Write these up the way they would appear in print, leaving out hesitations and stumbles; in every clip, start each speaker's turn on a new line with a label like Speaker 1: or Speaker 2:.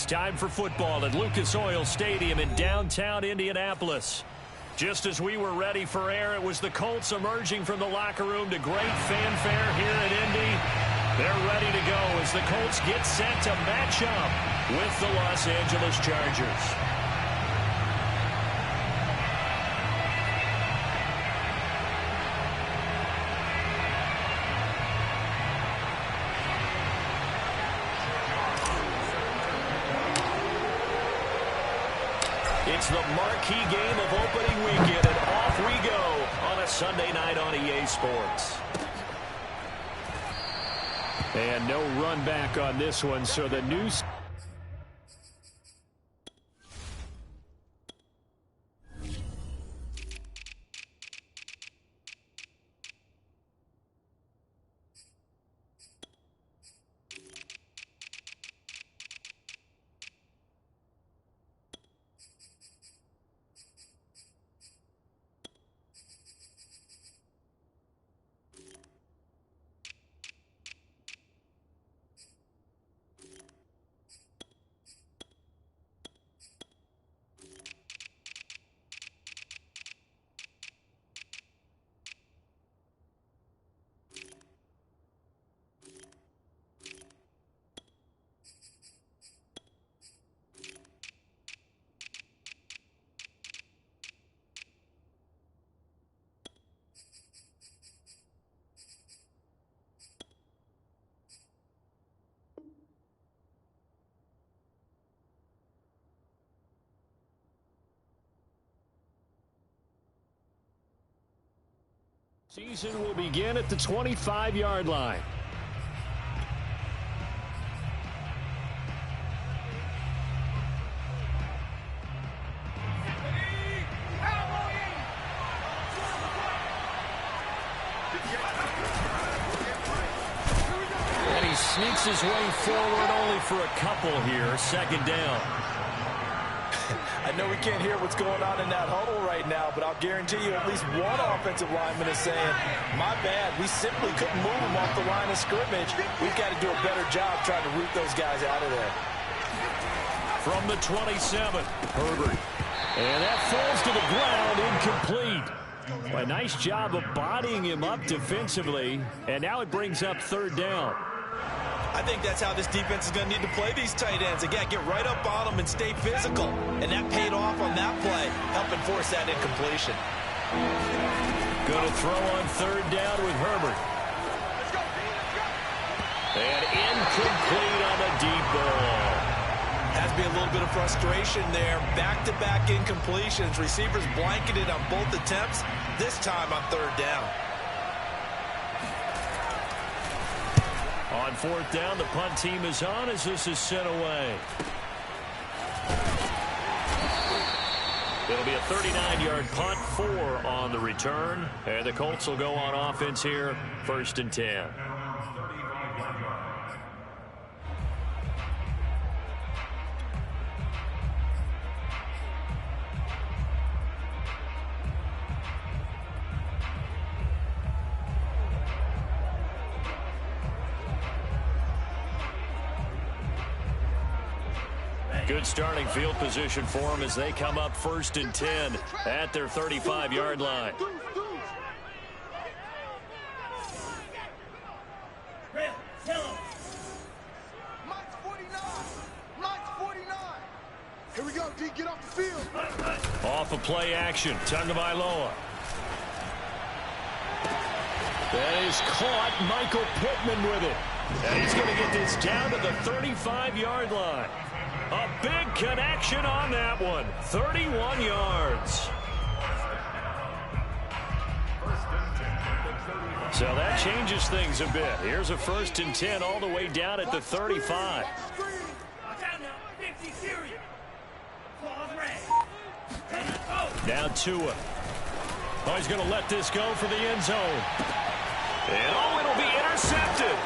Speaker 1: It's time for football at Lucas Oil Stadium in downtown Indianapolis. Just as we were ready for air, it was the Colts emerging from the locker room to great fanfare here in Indy. They're ready to go as the Colts get set to match up with the Los Angeles Chargers. It's the marquee game of opening weekend, and off we go on a Sunday night on EA Sports. And no run back on this one, so the news. Season will begin at the 25-yard line. And he sneaks his way forward only for a couple here. Second down.
Speaker 2: I know we can't hear what's going on in that huddle right now, but I'll guarantee you at least one offensive lineman is saying, my bad, we simply couldn't move them off the line of scrimmage. We've got to do a better job trying to root those guys out of there.
Speaker 1: From the 27, Herbert. And that falls to the ground, incomplete. A nice job of bodying him up defensively, and now it brings up third down.
Speaker 2: I think that's how this defense is going to need to play these tight ends. Again, get right up on them and stay physical. And that paid off on that play, helping force that incompletion.
Speaker 1: Going to throw on third down with Herbert. And incomplete on the deep ball.
Speaker 2: Has to be a little bit of frustration there. Back-to-back incompletions. Receivers blanketed on both attempts, this time on third down.
Speaker 1: On fourth down, the punt team is on as this is sent away. It'll be a 39-yard punt, 4 on the return. And the Colts will go on offense here, 1st and 10. Good starting field position for them as they come up 1st and 10 at their 35-yard line.
Speaker 3: Here we go, D. Get off the field.
Speaker 1: Off of play action. Tagovailoa. That is caught. Michael Pittman with it. And he's going to get this down to the 35-yard line. A big connection on that one. 31 yards. So that changes things a bit. Here's a 1st and 10 all the way down at the 35. Now Tua. Oh, he's going to let this go for the end zone. And oh, it'll be intercepted.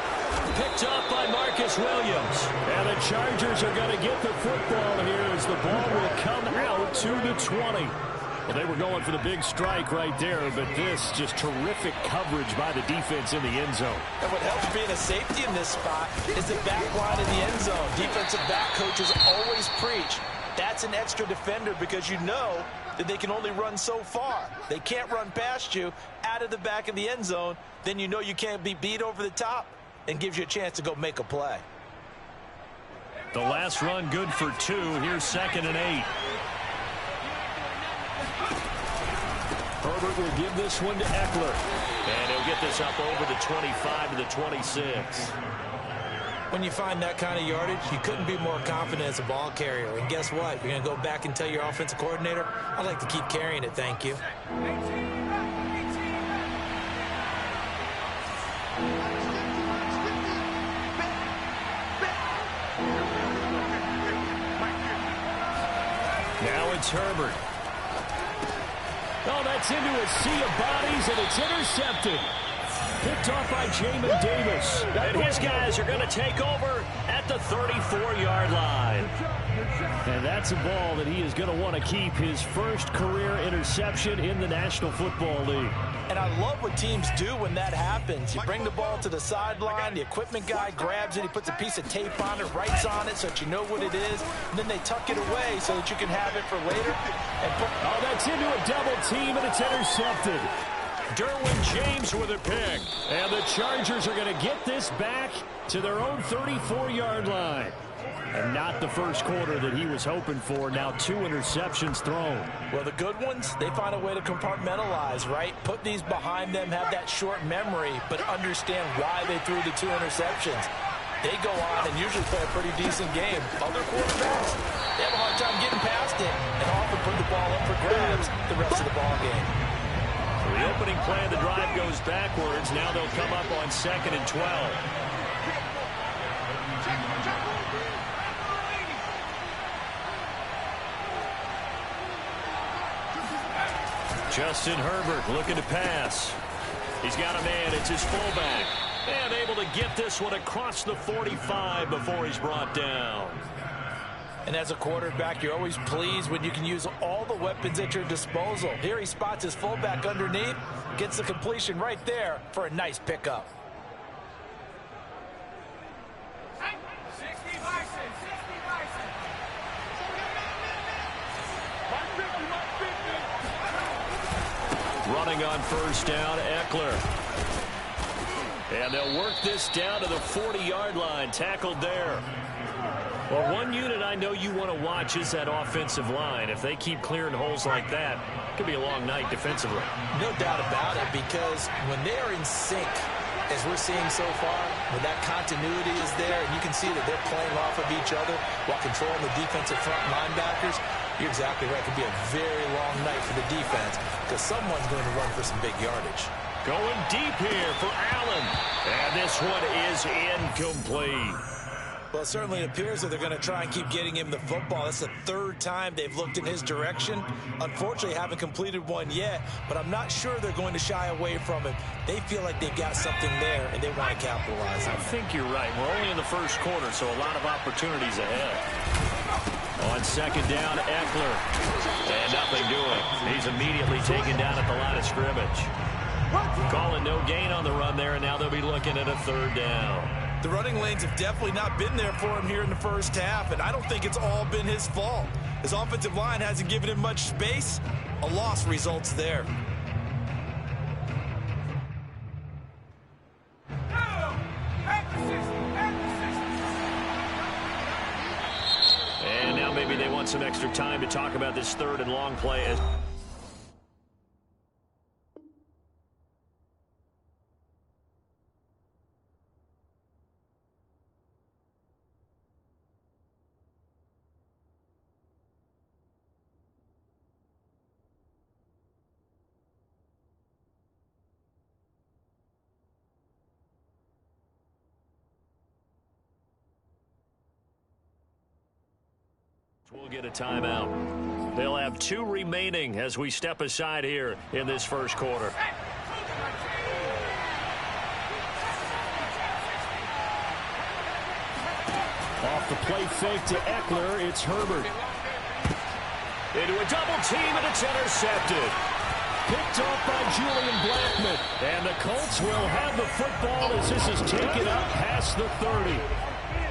Speaker 1: Picked up by Marcus Williams. And the Chargers are going to get the football here as the ball will come out to the 20. Well, they were going for the big strike right there, but this just terrific coverage by the defense in the end zone.
Speaker 2: And what helps being a safety in this spot is the back line in the end zone. Defensive back coaches always preach. That's an extra defender because you know that they can only run so far. They can't run past you out of the back of the end zone. Then you know you can't be beat over the top and gives you a chance to go make a play.
Speaker 1: The last run good for 2. Here's 2nd and 8. Herbert will give this one to Eckler. And he'll get this up over the 25 to the 26.
Speaker 4: When you find that kind of yardage, you couldn't be more confident as a ball carrier. And guess what? You're going to go back and tell your offensive coordinator, I'd like to keep carrying it, thank you.
Speaker 1: Now it's Herbert. Oh, that's into a sea of bodies, and it's intercepted. Picked off by Jamin Davis. And his guys are going to take over at the 34-yard line. And that's a ball that he is going to want to keep, his first career interception in the National Football League.
Speaker 2: And I love what teams do when that happens. You bring the ball to the sideline, the equipment guy grabs it, he puts a piece of tape on it, writes on it so that you know what it is, and then they tuck it away so that you can have it for later.
Speaker 1: Oh, that's into a double team, and it's intercepted. Derwin James with a pick. And the Chargers are going to get this back to their own 34-yard line. And not the first quarter that he was hoping for. Now 2 interceptions thrown.
Speaker 2: Well, the good ones, they find a way to compartmentalize, right? Put these behind them, have that short memory, but understand why they threw the 2 interceptions. They go on and usually play a pretty decent game. Other quarterbacks, they have a hard time getting past it and often put the ball up for grabs the rest of the ball game.
Speaker 1: The opening play of the drive goes backwards. Now they'll come up on 2nd and 12. Justin Herbert looking to pass. He's got a man. It's his fullback. And able to get this one across the 45 before he's brought down.
Speaker 2: And as a quarterback, you're always pleased when you can use all the weapons at your disposal. Here he spots his fullback underneath, gets the completion right there for a nice pickup.
Speaker 1: Running on first down, Eckler. And they'll work this down to the 40-yard line, tackled there. Well, one unit I know you want to watch is that offensive line. If they keep clearing holes like that, it could be a long night defensively.
Speaker 2: No doubt about it, because when they are in sync, as we're seeing so far, when that continuity is there, and you can see that they're playing off of each other while controlling the defensive front linebackers, you're exactly right. It could be a very long night for the defense because someone's going to run for some big yardage.
Speaker 1: Going deep here for Allen. And this one is incomplete.
Speaker 2: Well, it certainly appears that they're going to try and keep getting him the football. That's the 3rd time they've looked in his direction. Unfortunately, haven't completed one yet, but I'm not sure they're going to shy away from it. They feel like they've got something there, and they want to capitalize on it.
Speaker 1: I think you're right. We're only in the first quarter, so a lot of opportunities ahead. On 2nd down, Eckler. And nothing doing. He's immediately taken down at the line of scrimmage. Calling no gain on the run there, and now they'll be looking at a 3rd down.
Speaker 2: The running lanes have definitely not been there for him here in the first half, and I don't think it's all been his fault. His offensive line hasn't given him much space. A loss results there.
Speaker 1: And now maybe they want some extra time to talk about this 3rd and long play. We'll get a timeout. They'll have 2 remaining as we step aside here in this first quarter. Off the play fake to Eckler, it's Herbert. Into a double team, and it's intercepted. Picked off by Julian Blackmon. And the Colts will have the football as this is taken up past the 30.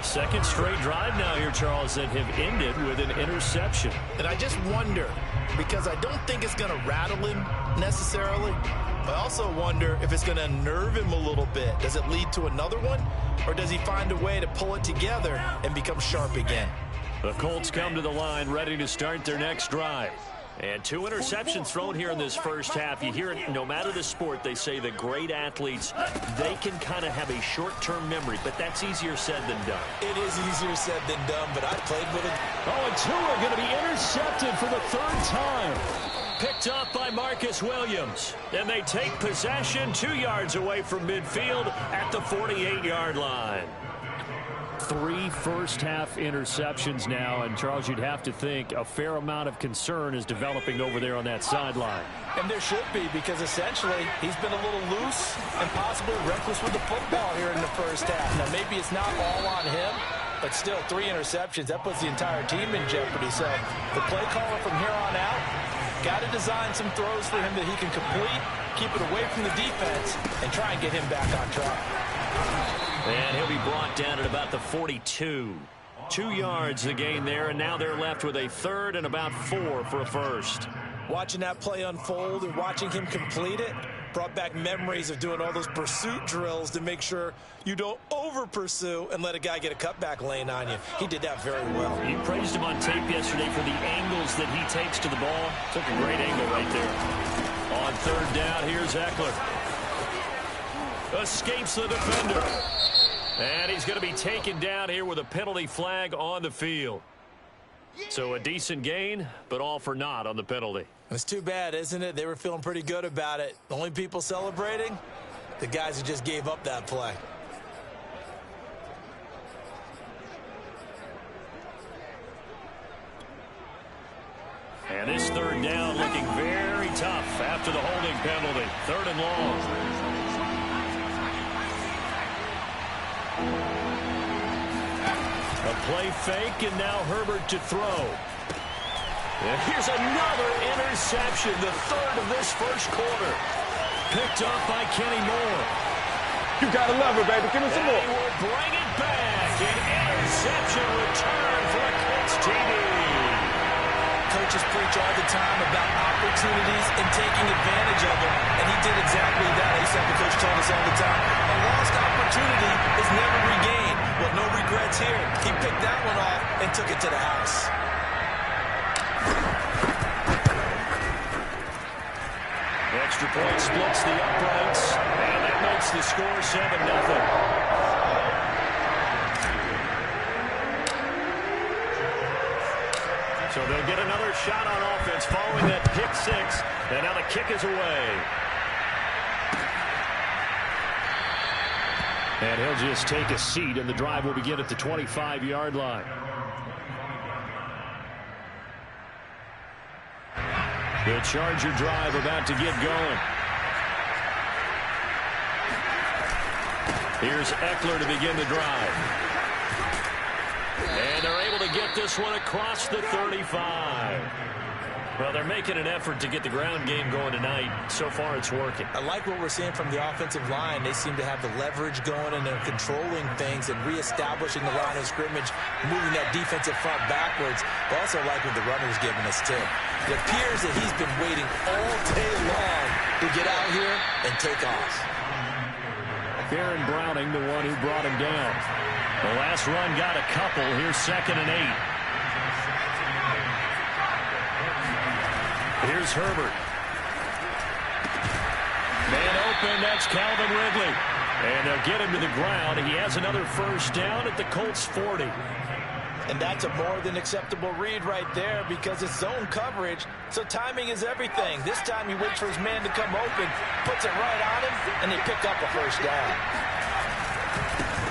Speaker 1: Second straight drive now here, Charles, that have ended with an interception.
Speaker 4: And I just wonder, because I don't think it's going to rattle him necessarily, but I also wonder if it's going to unnerve him a little bit. Does it lead to another one, or does he find a way to pull it together and become sharp again?
Speaker 1: The Colts come to the line ready to start their next drive. And 2 interceptions thrown here in this first half. You hear it, no matter the sport, they say the great athletes, they can kind of have a short-term memory, but that's easier said than done.
Speaker 4: It is easier said than done, but I played with it.
Speaker 1: Oh, and 2 are going to be intercepted for the 3rd time. Picked up by Marcus Williams. And they take possession 2 yards away from midfield at the 48-yard line. 3 first-half interceptions now, and Charles, you'd have to think a fair amount of concern is developing over there on that sideline.
Speaker 2: And there should be, because essentially he's been a little loose and possibly reckless with the football here in the first half. Now, maybe it's not all on him, but still 3 interceptions. That puts the entire team in jeopardy. So the play caller from here on out got to design some throws for him that he can complete, keep it away from the defense, and try and get him back on track.
Speaker 1: And he'll be brought down at about the 42. 2 yards the gain there, and now they're left with a 3rd and about 4 for a first.
Speaker 4: Watching that play unfold and watching him complete it brought back memories of doing all those pursuit drills to make sure you don't over-pursue and let a guy get a cutback lane on you. He did that very well.
Speaker 1: You praised him on tape yesterday for the angles that he takes to the ball. Took a great angle right there. On 3rd down, here's Eckler. Escapes the defender. And he's going to be taken down here with a penalty flag on the field. So a decent gain, but all for naught on the penalty.
Speaker 4: It's too bad, isn't it? They were feeling pretty good about it. The only people celebrating, the guys who just gave up that play.
Speaker 1: And this 3rd down looking very tough after the holding penalty. 3rd and long. A play fake, and now Herbert to throw. And here's another interception, the 3rd of this first quarter. Picked up by Kenny Moore.
Speaker 3: You gotta love it, baby. Give me some more.
Speaker 1: They will bring it back. An interception return for a Colts TD.
Speaker 4: Coaches preach all the time about opportunities and taking advantage of them, and he did exactly that. I used to have the coach told us all the time, a lost opportunity is never regained. Well, no regrets here. He picked that one off and took it to the house.
Speaker 1: Extra point splits the uprights, and that makes the score 7-0. So they'll get another shot on offense following that pick 6, and now the kick is away. And he'll just take a seat, and the drive will begin at the 25-yard line. The Charger drive about to get going. Here's Eckler to begin the drive. And they're able to get this one across the 35. Well, they're making an effort to get the ground game going tonight. So far, it's working.
Speaker 4: I like what we're seeing from the offensive line. They seem to have the leverage going, and they're controlling things and reestablishing the line of scrimmage, moving that defensive front backwards. But also like what the runner's giving us, too. It appears that he's been waiting all day long to get out here and take off.
Speaker 1: Baron Browning, the one who brought him down. The last run got a couple. Here's 2nd and 8. Here's Herbert. Man open, that's Calvin Ridley. And they'll get him to the ground. He has another first down at the Colts 40.
Speaker 2: And that's a more than acceptable read right there because it's zone coverage, so timing is everything. This time he waits for his man to come open, puts it right on him, and they pick up a first down.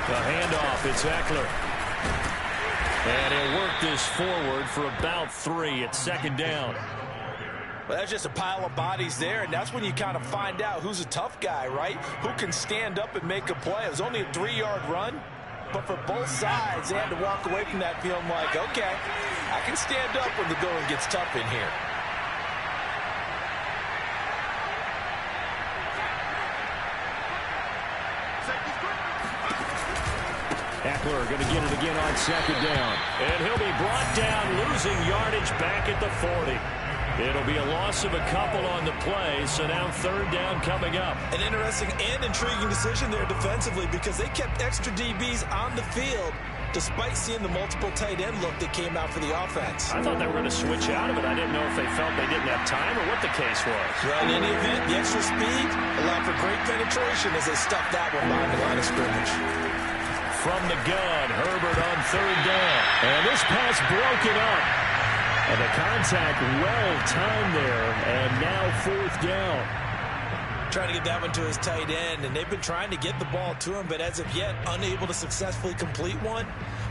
Speaker 1: The handoff, it's Eckler. And he'll work this forward for about 3 at 2nd down.
Speaker 2: Well, that's just a pile of bodies there, and that's when you kind of find out who's a tough guy, right? Who can stand up and make a play. It was only a 3-yard run, but for both sides, they had to walk away from that feeling like, okay, I can stand up when the going gets tough in here.
Speaker 1: Eckler going to get it again on second down. And he'll be brought down, losing yardage back at the 40. It'll be a loss of a couple on the play, so now third down coming up.
Speaker 4: An interesting and intriguing decision there defensively because they kept extra DBs on the field despite seeing the multiple tight end look that came out for the offense.
Speaker 1: I thought they were going to switch out of it. I didn't know if they felt they didn't have time or what the case was.
Speaker 4: Well, in any event, the extra speed allowed for great penetration as they stuffed that one behind the line of scrimmage.
Speaker 1: From the gun, Herbert on third down. And this pass broken up. And the contact well timed there. And now fourth down.
Speaker 4: Trying to get that one to his tight end, and they've been trying to get the ball to him, but as of yet, unable to successfully complete one.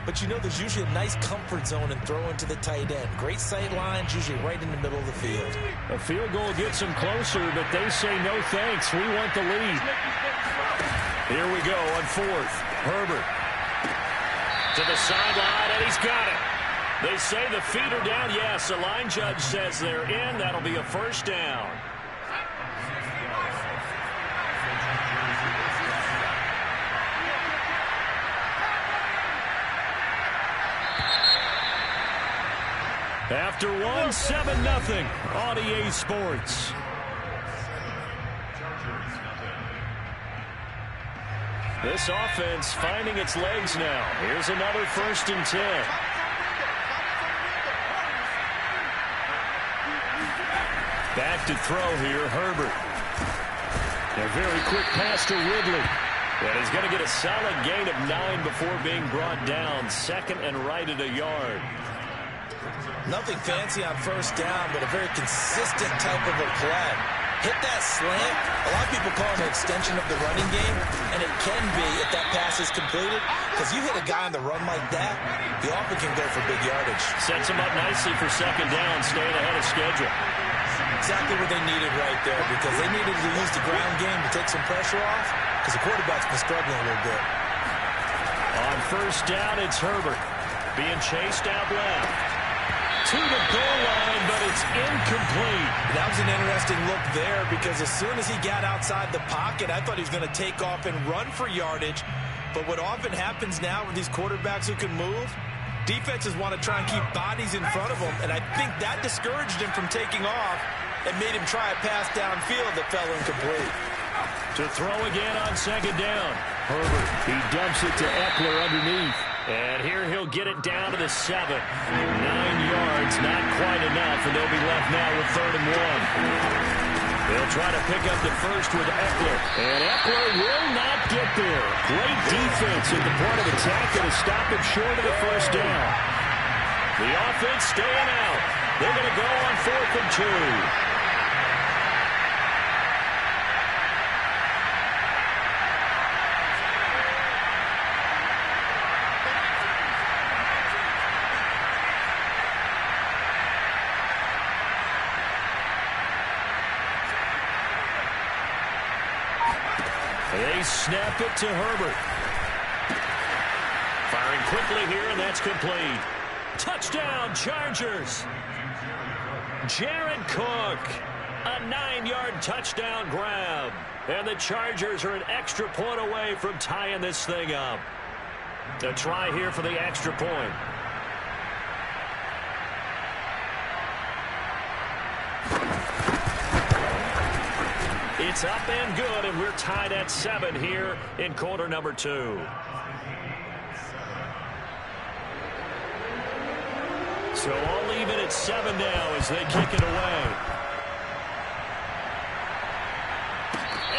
Speaker 4: But you know there's usually a nice comfort zone in throwing to the tight end. Great sight lines, usually right in the middle of the field.
Speaker 1: A field goal gets them closer, but they say no thanks. We want the lead. Here we go on fourth. Herbert to the sideline, and he's got it. They say the feet are down. Yes, the line judge says they're in. That'll be a first down. After one, 7-0 on EA Sports. This offense finding its legs now. Here's another 1st and 10. Back to throw here, Herbert. A very quick pass to Ridley. And he's going to get a solid gain of 9 before being brought down. Second and right at a yard.
Speaker 4: Nothing fancy on first down, but a very consistent type of a play. Hit that slant. A lot of people call it an extension of the running game, and it can be if that pass is completed, because you hit a guy on the run like that, he often can go for big yardage.
Speaker 1: Sets him up nicely for second down, staying ahead of schedule.
Speaker 4: Exactly what they needed right there, because they needed to use the ground game to take some pressure off, because the quarterback's been struggling a little bit.
Speaker 1: On first down, it's Herbert being chased out left. To the goal line, but it's incomplete.
Speaker 4: That was an interesting look there because as soon as he got outside the pocket, I thought he was going to take off and run for yardage. But what often happens now with these quarterbacks who can move, defenses want to try and keep bodies in front of them, and I think that discouraged him from taking off and made him try a pass downfield that fell incomplete.
Speaker 1: To throw again on second down. Herbert, he dumps it to Eckler underneath. And here he'll get it down to the 7. 9 yards, not quite enough, and they'll be left now with 3rd and 1. They'll try to pick up the first with Eckler. And Eckler will not get there. Great defense at the point of attack to stop him short of the first down. The offense staying out. They're going to go on 4th and 2. They snap it to Herbert. Firing quickly here, and that's complete. Touchdown, Chargers. Jared Cook, a 9-yard touchdown grab. And the Chargers are an extra point away from tying this thing up. A try here for the extra point. It's up and good, and we're tied at 7 here in quarter number 2. So all even at 7 now as they kick it away.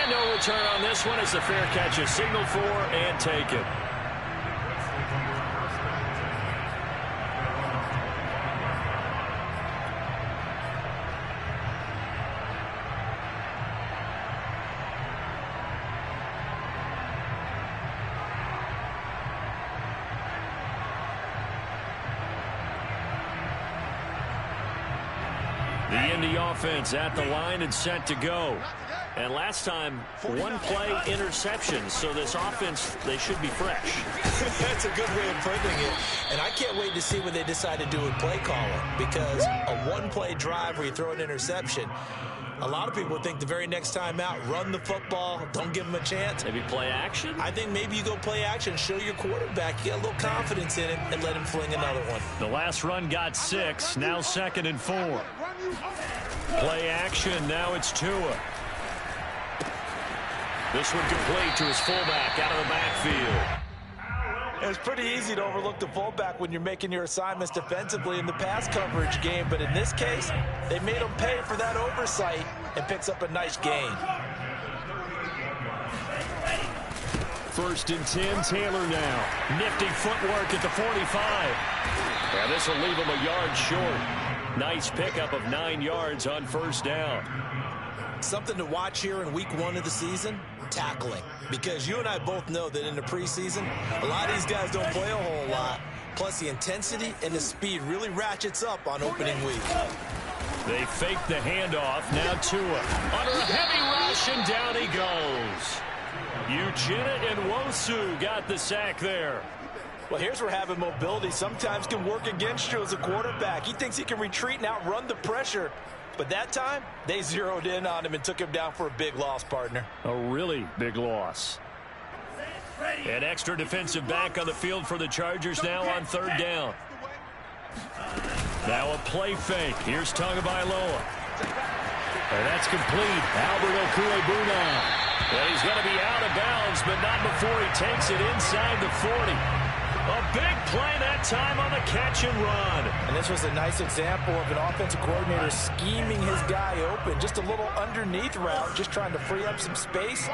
Speaker 1: And no return on this one as the fair catch is signaled for and taken. The Indy offense at the line and set to go. And last time, one play interception. So this offense, they should be fresh.
Speaker 4: That's a good way of putting it. And I can't wait to see what they decide to do with play calling, because a one-play drive where you throw an interception, a lot of people think the very next time out, run the football, don't give them a chance.
Speaker 1: Maybe play action?
Speaker 4: I think maybe you go play action, show your quarterback you got a little confidence in it, and let him fling another one.
Speaker 1: The last run got 6, now 2nd and 4. Play action, now it's Tua. This one complete to his fullback out of the backfield.
Speaker 2: It's pretty easy to overlook the fullback when you're making your assignments defensively in the pass coverage game, but in this case, they made him pay for that oversight and picks up a nice gain.
Speaker 1: 1st and 10, Taylor now. Nifty footwork at the 45. And this will leave him a yard short. Nice pickup of 9 yards on 1st down.
Speaker 4: Something to watch here in week 1 of the season, tackling. Because you and I both know that in the preseason, a lot of these guys don't play a whole lot. Plus, the intensity and the speed really ratchets up on opening week.
Speaker 1: They fake the handoff. Now Tua under a heavy rush, and down he goes. Uchenna Nwosu got the sack there.
Speaker 2: Well, here's where having mobility sometimes can work against you as a quarterback. He thinks he can retreat and outrun the pressure. But that time, they zeroed in on him and took him down for a big loss, partner.
Speaker 1: A really big loss. An extra defensive back on the field for the Chargers now on 3rd down. Now a play fake. Here's Tagovailoa. And that's complete. Albert Okwuegbunam. And he's going to be out of bounds, but not before he takes it inside the 40. A big play that time on the catch and run.
Speaker 2: And this was a nice example of an offensive coordinator scheming his guy open. Just a little underneath route, just trying to free up some space,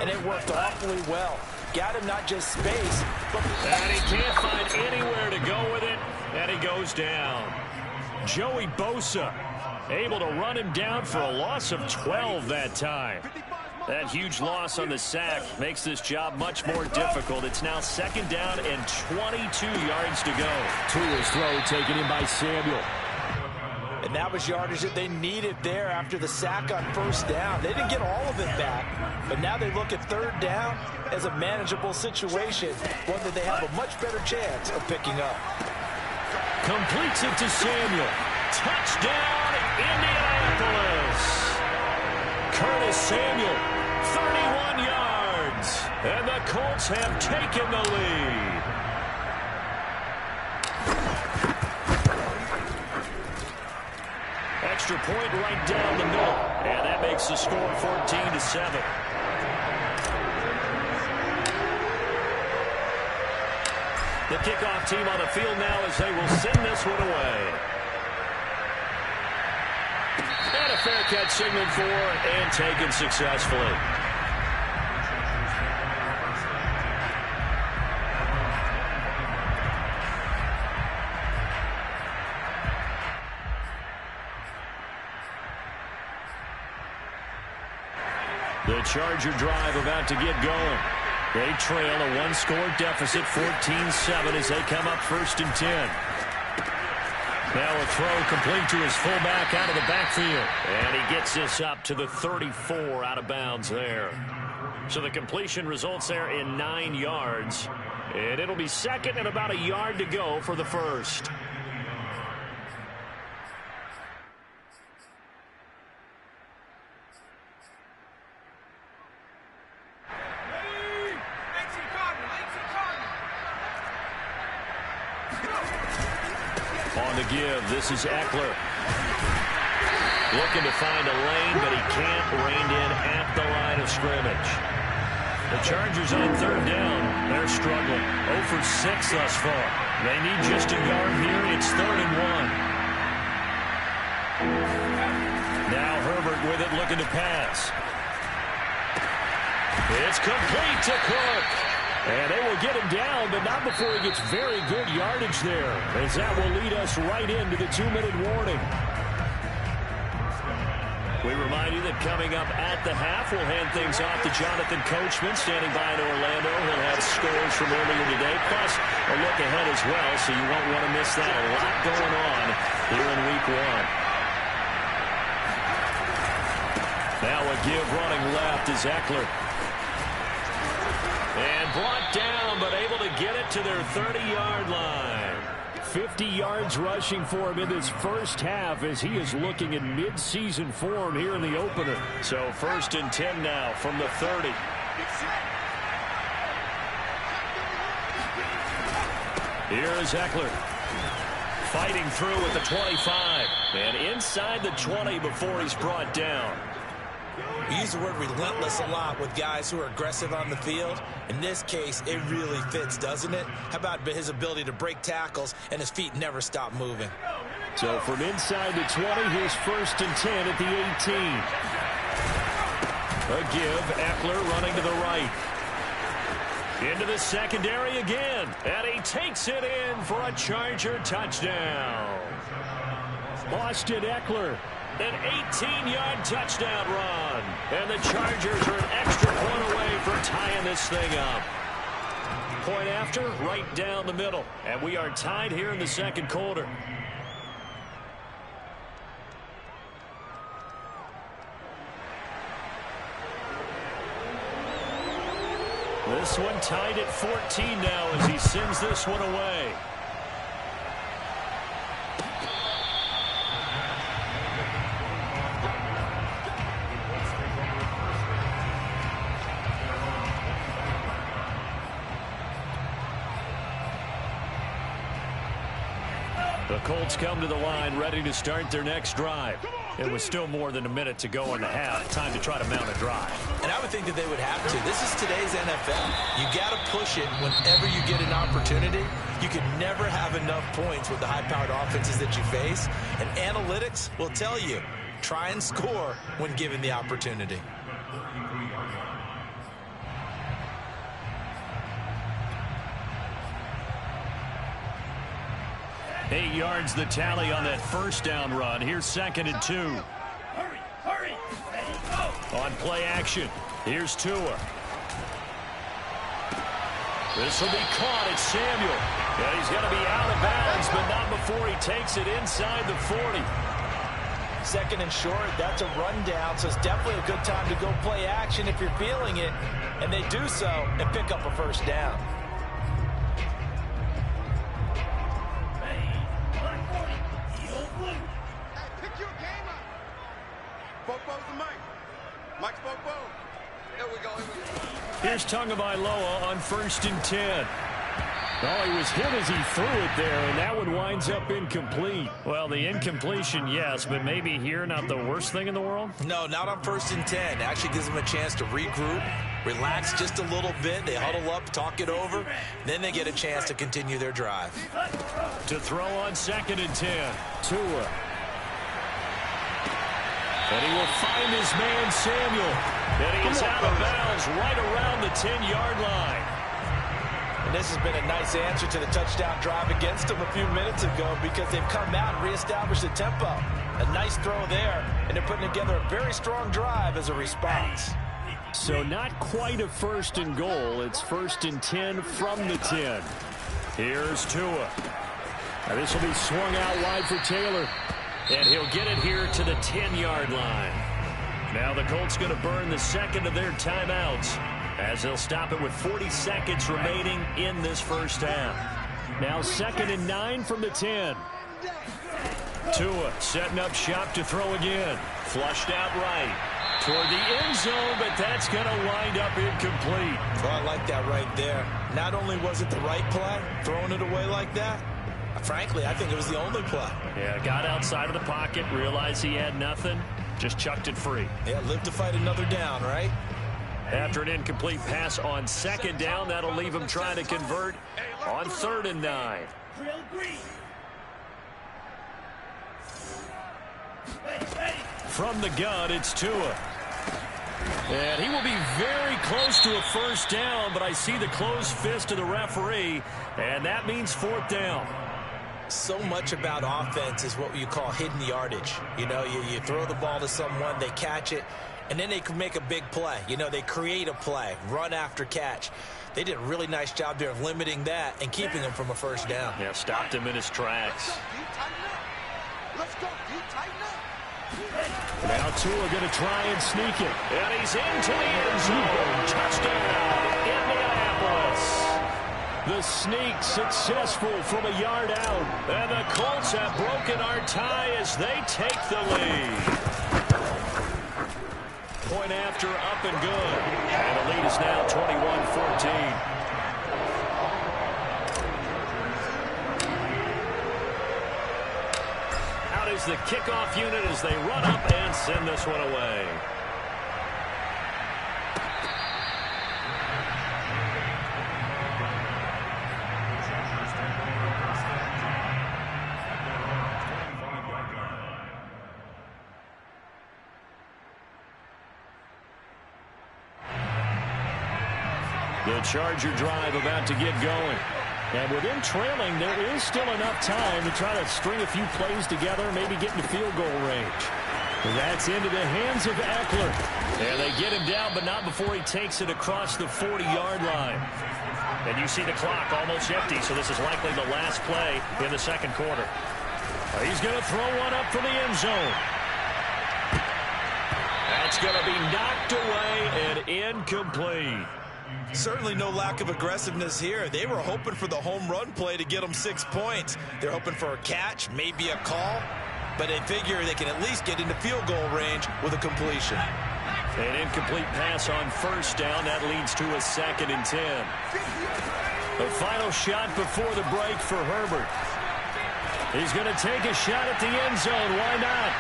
Speaker 2: and it worked awfully well. Got him not just space, but...
Speaker 1: And he can't find anywhere to go with it, and he goes down. Joey Bosa able to run him down for a loss of 12 that time. That huge loss on the sack makes this job much more difficult. It's now 2nd down and 22 yards to go. Tua's throw taken in by Samuel.
Speaker 2: And that was yardage that they needed there after the sack on 1st down. They didn't get all of it back, but now they look at 3rd down as a manageable situation, one that they have a much better chance of picking up.
Speaker 1: Completes it to Samuel. Touchdown, Indianapolis. Curtis Samuel, 31 yards, and the Colts have taken the lead. Extra point right down the middle, and that makes the score 14-7. The kickoff team on the field now as they will send this one away. And a fair catch signaled for and taken successfully. The Charger drive about to get going. They trail a 1-score deficit, 14-7 as they come up 1st and 10. Now a throw complete to his fullback out of the backfield. And he gets this up to the 34 out of bounds there. So the completion results there in 9 yards. And it'll be 2nd and about a yard to go for the 1st. On the give, this is Eckler. Looking to find a lane, but he can't rein in at the line of scrimmage. The Chargers on 3rd down. They're struggling. 0 for 6 thus far. They need just a yard here. It's 3rd and 1. Now Herbert with it, looking to pass. It's complete to Cook. And they will get him down, but not before he gets very good yardage there, as that will lead us right into the 2-minute warning. We remind you that coming up at the half, we'll hand things off to Jonathan Coachman, standing by in Orlando. He'll have scores from earlier today, plus a look ahead as well, so you won't want to miss that. A lot going on here in Week 1. Now a give running left is Eckler. And brought down, but able to get it to their 30-yard line. 50 yards rushing for him in this first half as he is looking in mid-season form here in the opener. So 1st and 10 now from the 30. Here's Eckler. Fighting through at the 25. And inside the 20 before he's brought down.
Speaker 4: We use the word relentless a lot with guys who are aggressive on the field. In this case, it really fits, doesn't it? How about his ability to break tackles and his feet never stop moving?
Speaker 1: So from inside the 20, here's 1st and 10 at the 18. A give, Eckler running to the right. Into the secondary again. And he takes it in for a Charger touchdown. Austin Eckler. An 18-yard touchdown run. And the Chargers are an extra point away from tying this thing up. Point after, right down the middle. And we are tied here in the second quarter. This one tied at 14 now as he sends this one away. The Colts come to the line ready to start their next drive. It was still more than a minute to go in the half. Time to try to mount a drive.
Speaker 4: And I would think that they would have to. This is today's NFL. You got to push it whenever you get an opportunity. You can never have enough points with the high-powered offenses that you face. And analytics will tell you, try and score when given the opportunity.
Speaker 1: 8 yards the tally on that first down run. Here's 2nd and 2. On play action, here's Tua. This will be caught. It's Samuel. And he's going to be out of bounds, but not before he takes it inside the 40.
Speaker 2: 2nd and short, that's a rundown, so it's definitely a good time to go play action if you're feeling it. And they do so and pick up a first down.
Speaker 1: Here's Tagovailoa on 1st and 10. Oh, he was hit as he threw it there, and that one winds up incomplete. Well, the incompletion, yes, but maybe here not the worst thing in the world?
Speaker 4: No, not on 1st and 10. It actually gives them a chance to regroup, relax just a little bit. They huddle up, talk it over. Then they get a chance to continue their drive.
Speaker 1: To throw on 2nd and 10. Tua. And he will find his man, Samuel. And he is out of bounds right around the 10-yard line.
Speaker 2: And this has been a nice answer to the touchdown drive against them a few minutes ago because they've come out and reestablished the tempo. A nice throw there, and they're putting together a very strong drive as a response.
Speaker 1: So not quite a 1st and goal. It's 1st and 10 from the 10. Here's Tua. Now this will be swung out wide for Taylor. And he'll get it here to the 10-yard line. Now the Colts going to burn the second of their timeouts as they'll stop it with 40 seconds remaining in this first half. Now 2nd and 9 from the 10. Tua setting up shop to throw again. Flushed out right toward the end zone, but that's going to wind up incomplete.
Speaker 4: Well, I like that right there. Not only was it the right play, throwing it away like that, frankly, I think it was the only play.
Speaker 1: Yeah, got outside of the pocket, realized he had nothing, just chucked it free.
Speaker 4: Yeah, live to fight another down, right?
Speaker 1: After an incomplete pass on 2nd down, that'll leave him trying to convert on 3rd and 9. From the gun, it's Tua. And he will be very close to a first down, but I see the closed fist of the referee, and that means 4th down.
Speaker 4: So much about offense is what you call hidden yardage. You know, you throw the ball to someone, they catch it, and then they can make a big play. You know, they create a play, run after catch. They did a really nice job there of limiting that and keeping him from a first down.
Speaker 1: Yeah, stopped him in his tracks. Now Tua going to try and sneak it. And he's into the end zone. Touchdown, Indianapolis. The sneak successful from a yard out. And the Colts have broken our tie as they take the lead. Point after, up and good. And the lead is now 21-14. Out is the kickoff unit as they run up and send this one away. The Charger drive about to get going. And with them trailing, there is still enough time to try to string a few plays together, maybe get into field goal range. That's into the hands of Eckler. And they get him down, but not before he takes it across the 40-yard line. And you see the clock almost empty, so this is likely the last play in the second quarter. He's going to throw one up for the end zone. That's going to be knocked away and incomplete.
Speaker 4: Certainly no lack of aggressiveness here. They were hoping for the home run play to get them 6 points. They're hoping for a catch, maybe a call, but they figure they can at least get into field goal range with a completion.
Speaker 1: An incomplete pass on first down. That leads to a 2nd and 10. The final shot before the break for Herbert. He's going to take a shot at the end zone. Why not?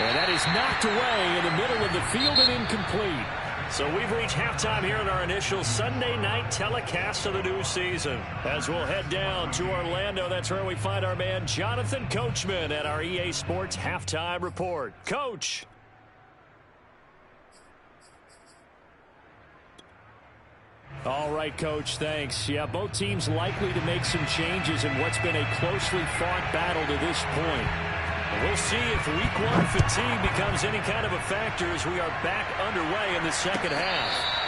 Speaker 1: And that is knocked away in the middle of the field and incomplete. So we've reached halftime here in our initial Sunday night telecast of the new season. As we'll head down to Orlando, that's where we find our man Jonathan Coachman at our EA Sports Halftime Report. Coach. All right, Coach, thanks. Yeah, both teams likely to make some changes in what's been a closely fought battle to this point. We'll see if week 1 fatigue becomes any kind of a factor as we are back underway in the second half.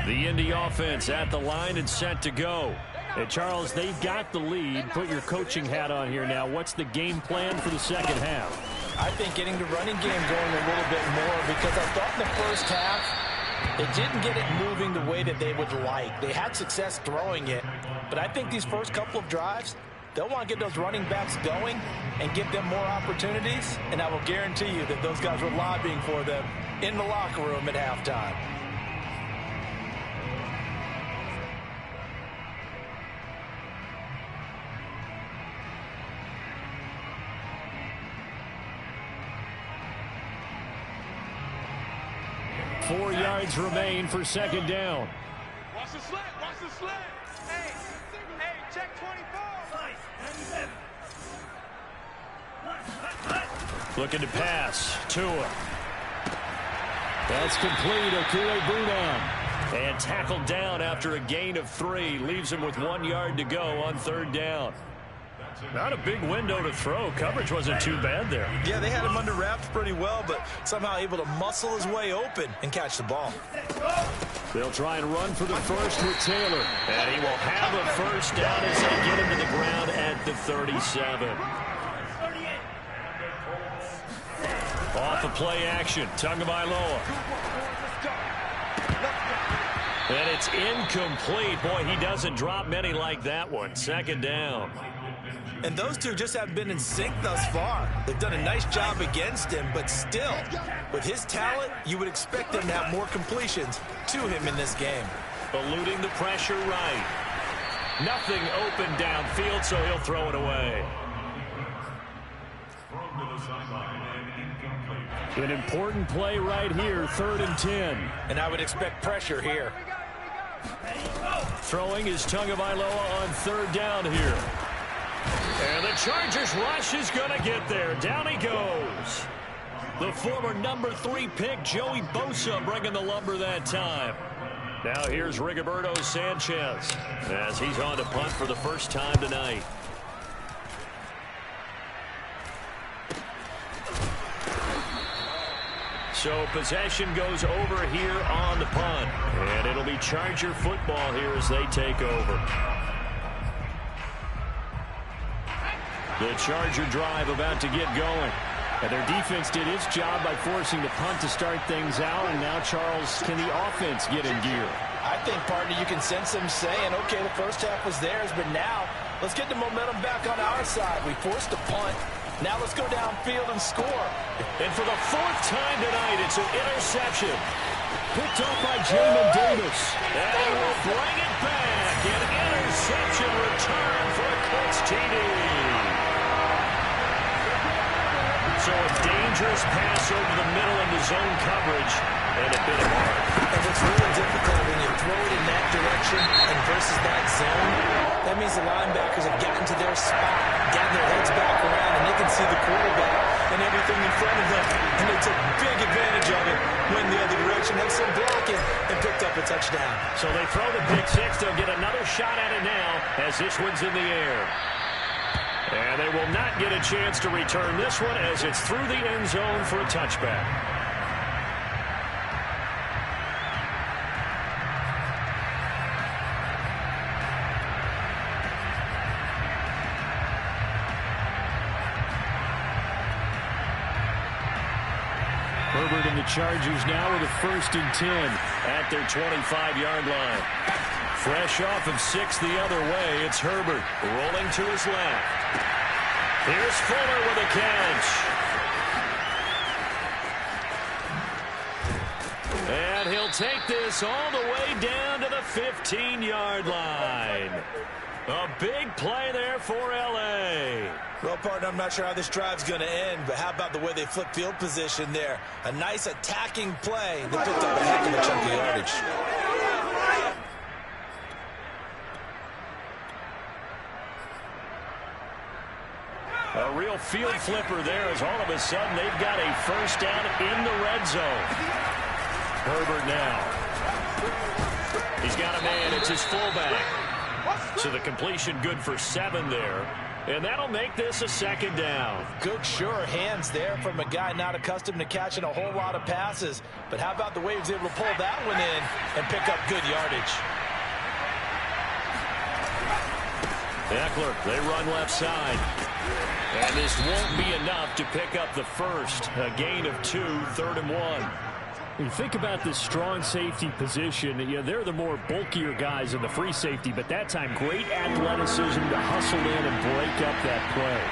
Speaker 1: The Indy offense at the line and set to go. And Charles, they've got the lead. Put your coaching hat on here now. What's the game plan for the second half?
Speaker 2: I think getting the running game going a little bit more, because I thought in the first half they didn't get it moving the way that they would like. They had success throwing it, but I think these first couple of drives, they'll want to get those running backs going and give them more opportunities, and I will guarantee you that those guys were lobbying for them in the locker room at halftime.
Speaker 1: Four yards remain for second down.
Speaker 3: Watch the slant. Watch the slant. Hey, check 24.
Speaker 1: Looking to pass. Tua. That's complete. Okuegbunam. And tackled down after a gain of 3. Leaves him with 1 yard to go on third down. Not a big window to throw. Coverage wasn't too bad there.
Speaker 4: Yeah, they had him under wraps pretty well, but somehow able to muscle his way open and catch the ball.
Speaker 1: They'll try and run for the first with Taylor. And he will have a first down as they get him to the ground at the 37. Off of play action. Tagovailoa. And it's incomplete. Boy, he doesn't drop many like that one. Second down.
Speaker 4: And those two just haven't been in sync thus far. They've done a nice job against him, but still, with his talent, you would expect them to have more completions to him in this game.
Speaker 1: Eluding the pressure right. Nothing open downfield, so he'll throw it away. An important play right here, 3rd and 10.
Speaker 2: And I would expect pressure here.
Speaker 1: Throwing is Tagovailoa on third down here. And the Chargers rush is going to get there. Down he goes. The former number 3 pick, Joey Bosa, bringing the lumber that time. Now here's Rigoberto Sanchez as he's on to punt for the first time tonight. So possession goes over here on the punt. And it'll be Charger football here as they take over. The Charger drive about to get going. And their defense did its job by forcing the punt to start things out. And now, Charles, can the offense get in gear?
Speaker 2: I think, partner, you can sense them saying, okay, the first half was theirs, but now let's get the momentum back on our side. We forced a punt. Now let's go downfield and score.
Speaker 1: And for the fourth time tonight, it's an interception. Picked up by Jamin Davis. And he will bring it back. An interception return for a Colts TD. So a dangerous pass over the middle into zone coverage and a bit of mark.
Speaker 4: And what's really difficult when you throw it in that direction and versus that zone, that means the linebackers have gotten to their spot, gotten their heads back around, and they can see the quarterback and everything in front of them. And they took big advantage of it, went the other direction, had some blocking, and picked up a touchdown.
Speaker 1: So they throw the pick six. They'll get another shot at it now as this one's in the air. And they will not get a chance to return this one as it's through the end zone for a touchback. Herbert and the Chargers now with a 1st and 10 at their 25-yard line. Fresh off of 6 the other way, it's Herbert rolling to his left. Here's Fuller with a catch. And he'll take this all the way down to the 15-yard line. A big play there for L.A.
Speaker 4: Well, partner, I'm not sure how this drive's going to end, but how about the way they flip field position there? A nice attacking play that picked up a heck of a chunk of yardage.
Speaker 1: A real field flipper there as all of a sudden they've got a first down in the red zone. Herbert now. He's got a man. It's his fullback. So the completion good for 7 there. And that'll make this a 2nd down.
Speaker 2: Good, sure hands there from a guy not accustomed to catching a whole lot of passes. But how about the way he was able to pull that one in and pick up good yardage?
Speaker 1: Eckler, they run left side. And this won't be enough to pick up the first. A gain of 2, 3rd and 1. When you think about this strong safety position, they're the more bulkier guys in the free safety, but that time great athleticism to hustle in and break up that play.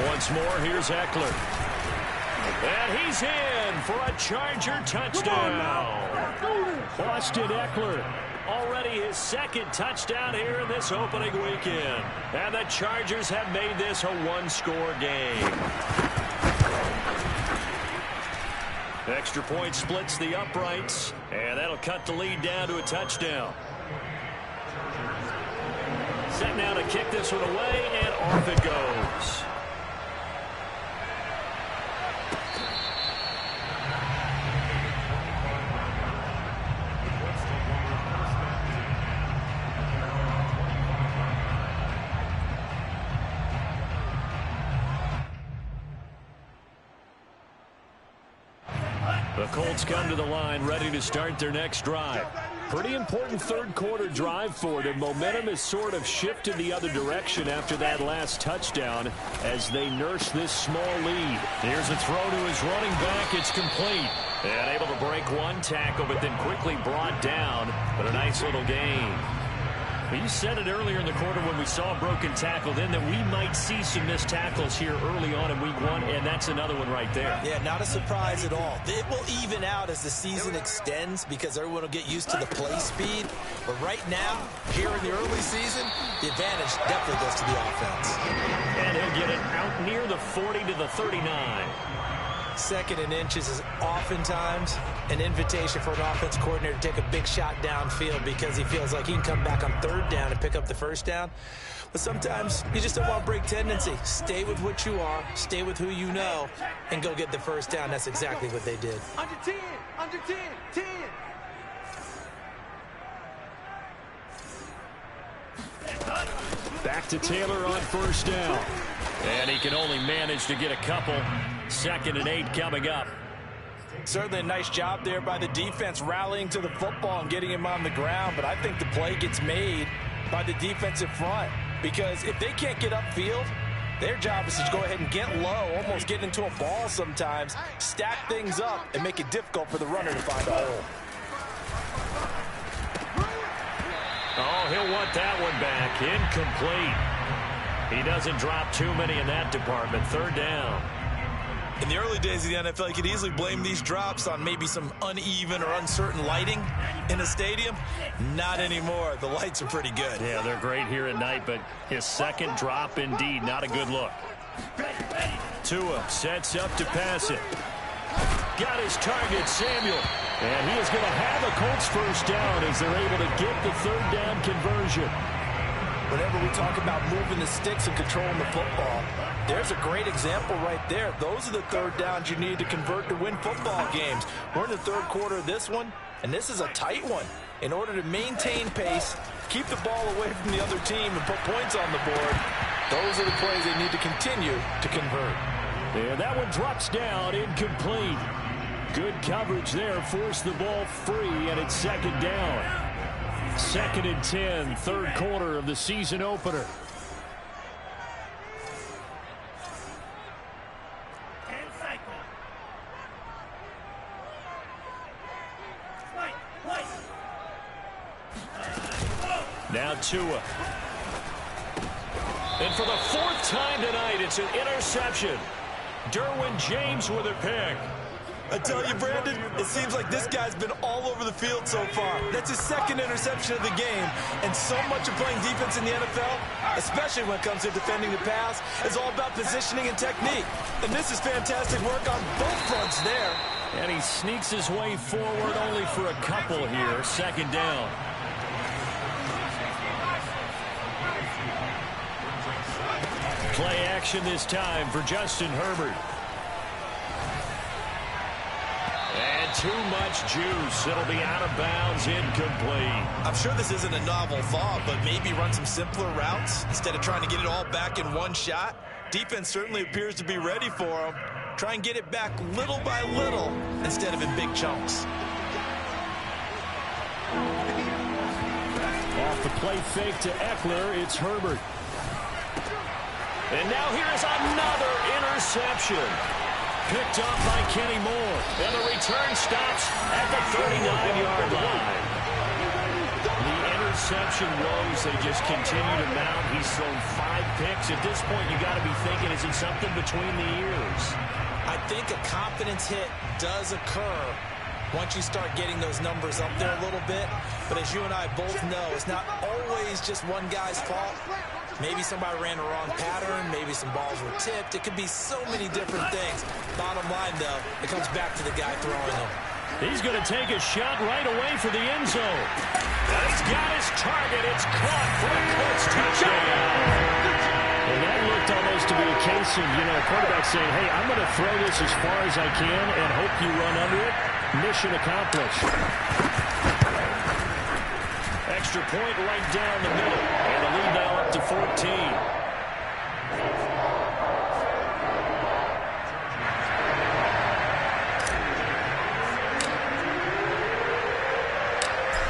Speaker 1: Once more, here's Eckler. And he's in for a Charger touchdown. Austin Eckler. Already his 2nd touchdown here in this opening weekend. And the Chargers have made this a 1-score game. Extra point splits the uprights. And that'll cut the lead down to a touchdown. Set now to kick this one away, and off it goes. The Colts come to the line ready to start their next drive. Pretty important 3rd quarter drive for them. Momentum has sort of shifted the other direction after that last touchdown as they nurse this small lead. Here's a throw to his running back. It's complete. And able to break one tackle, but then quickly brought down. But a nice little gain. You said it earlier in the quarter when we saw a broken tackle then that we might see some missed tackles here early on in week 1, and that's another one right there.
Speaker 4: Yeah, not a surprise at all. It will even out as the season extends because everyone will get used to the play speed. But right now, here in the early season, the advantage definitely goes to the offense.
Speaker 1: And he'll get it out near the 40 to the 39.
Speaker 4: 2nd and inches is oftentimes an invitation for an offense coordinator to take a big shot downfield because he feels like he can come back on 3rd down and pick up the 1st down. But sometimes you just don't want to break tendency. Stay with what you are, stay with who you know, and go get the 1st down. That's exactly what they did.
Speaker 3: Under 10, under 10, 10.
Speaker 1: Back to Taylor on first down. And he can only manage to get a couple. 2nd and 8 coming up.
Speaker 2: Certainly a nice job there by the defense rallying to the football and getting him on the ground. But I think the play gets made by the defensive front. Because if they can't get upfield, their job is to go ahead and get low, almost get into a ball sometimes, stack things up, and make it difficult for the runner to find a hole.
Speaker 1: Oh, he'll want that one back. Incomplete. He doesn't drop too many in that department. 3rd down.
Speaker 4: In the early days of the NFL, you could easily blame these drops on maybe some uneven or uncertain lighting in a stadium. Not anymore. The lights are pretty good.
Speaker 1: Yeah, they're great here at night, but his 2nd drop, indeed, not a good look. Tua sets up to pass it. Got his target, Samuel. And he is going to have a Colts 1st down as they're able to get the 3rd down conversion.
Speaker 2: Whenever we talk about moving the sticks and controlling the football, there's a great example right there. Those are the 3rd downs you need to convert to win football games. We're in the 3rd quarter of this one, and this is a tight one. In order to maintain pace, keep the ball away from the other team, and put points on the board, those are the plays they need to continue to convert.
Speaker 1: And that one drops down, incomplete. Good coverage there, forced the ball free, and it's 2nd down. 2nd and 10, 3rd quarter of the season opener. Now Tua. And for the 4th time tonight, it's an interception. Derwin James with a pick.
Speaker 4: I tell you, Brandon, it seems like this guy's been all over the field so far. That's his 2nd interception of the game. And so much of playing defense in the NFL, especially when it comes to defending the pass, is all about positioning and technique. And this is fantastic work on both fronts there.
Speaker 1: And he sneaks his way forward only for a couple here. 2nd down. Play action this time for Justin Herbert. And too much juice. It'll be out of bounds, incomplete.
Speaker 4: I'm sure this isn't a novel thought, but maybe run some simpler routes instead of trying to get it all back in one shot. Defense certainly appears to be ready for him. Try and get it back little by little instead of in big chunks.
Speaker 1: Off the play fake to Eckler, it's Herbert. And now here's another interception. Picked up by Kenny Moore. And the return stops at the 39-yard line. The interception woes, they just continue to mount. He's thrown 5 picks. At this point, you got to be thinking, is it something between the ears?
Speaker 4: I think a confidence hit does occur once you start getting those numbers up there a little bit. But as you and I both know, it's not always just one guy's fault. Maybe somebody ran a wrong pattern. Maybe some balls were tipped. It could be so many different things. Bottom line, though, it comes back to the guy throwing them.
Speaker 1: He's going to take a shot right away for the end zone. And he's got his target. It's caught for a Colts touchdown. And that looked almost to be a case of, a quarterback saying, hey, I'm going to throw this as far as I can and hope you run under it. Mission accomplished. Extra point right down the middle. And the lead now up to 14.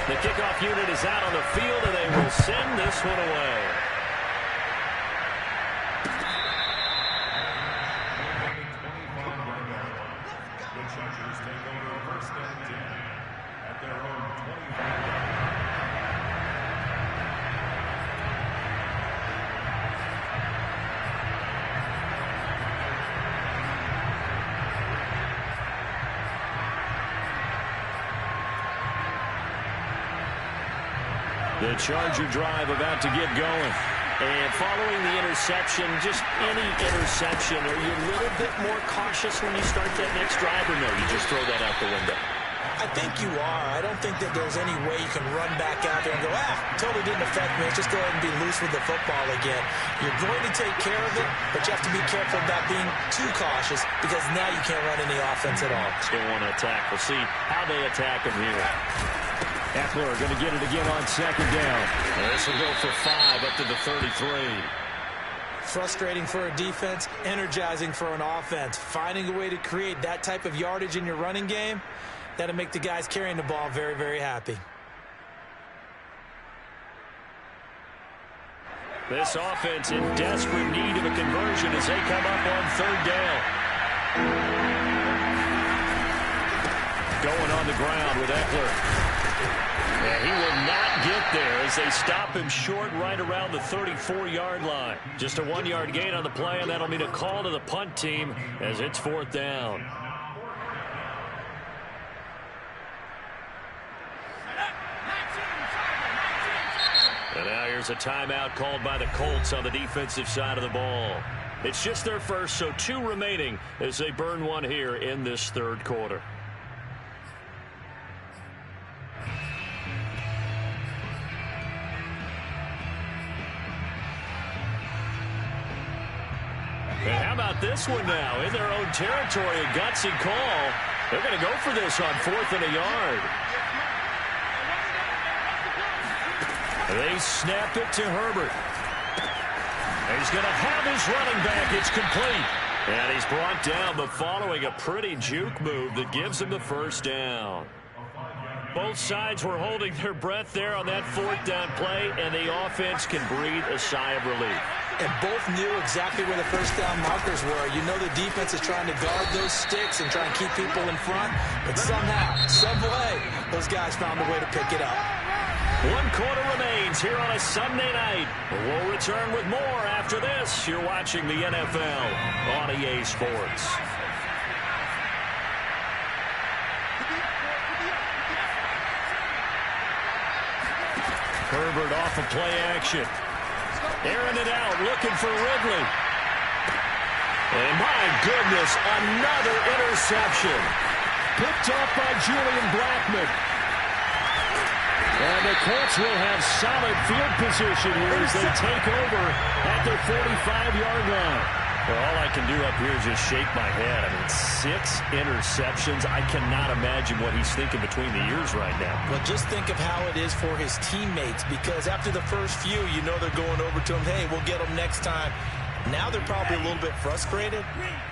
Speaker 1: The kickoff unit is out on the field, and they will send this one away. The Charger drive about to get going. And following the interception, just any interception, are you a little bit more cautious when you start that next drive, or no, you just throw that out the window?
Speaker 4: I think you are. I don't think that there's any way you can run back out there and go, totally didn't affect me. Let's just go ahead and be loose with the football again. You're going to take care of it, but you have to be careful about being too cautious because now you can't run any offense at all.
Speaker 1: They want to attack. We'll see how they attack him here. Eckler going to get it again on second down. And this will go for 5 up to the 33.
Speaker 4: Frustrating for a defense, energizing for an offense. Finding a way to create that type of yardage in your running game, that'll make the guys carrying the ball very, very happy.
Speaker 1: This offense in desperate need of a conversion as they come up on third down. Going on the ground with Eckler. And he will not get there as they stop him short right around the 34-yard line. Just a 1-yard gain on the play, and that'll mean a call to the punt team as it's fourth down. And now here's a timeout called by the Colts on the defensive side of the ball. It's just their first, so 2 remaining as they burn one here in this third quarter. And how about this one now? In their own territory, a gutsy call. They're going to go for this on 4th and a yard. They snap it to Herbert. He's going to have his running back. It's complete. And he's brought down, but following a pretty juke move that gives him the first down. Both sides were holding their breath there on that 4th down play, and the offense can breathe a sigh of relief.
Speaker 4: And both knew exactly where the first down markers were. You know the defense is trying to guard those sticks and try and keep people in front, but somehow, some way, those guys found a way to pick it up.
Speaker 1: 1 quarter remains here on a Sunday night. We'll return with more after this. You're watching the NFL on EA Sports. Herbert off of play action. Airing it out, looking for Ridley. And my goodness, another interception. Picked off by Julian Blackmon. And the Colts will have solid field position here as they take over at their 45-yard line. Well, all I can do up here is just shake my head. I mean, 6 interceptions. I cannot imagine what he's thinking between the ears right now.
Speaker 4: Well, just think of how it is for his teammates, because after the first few, you know they're going over to him, hey, we'll get them next time. Now they're probably a little bit frustrated.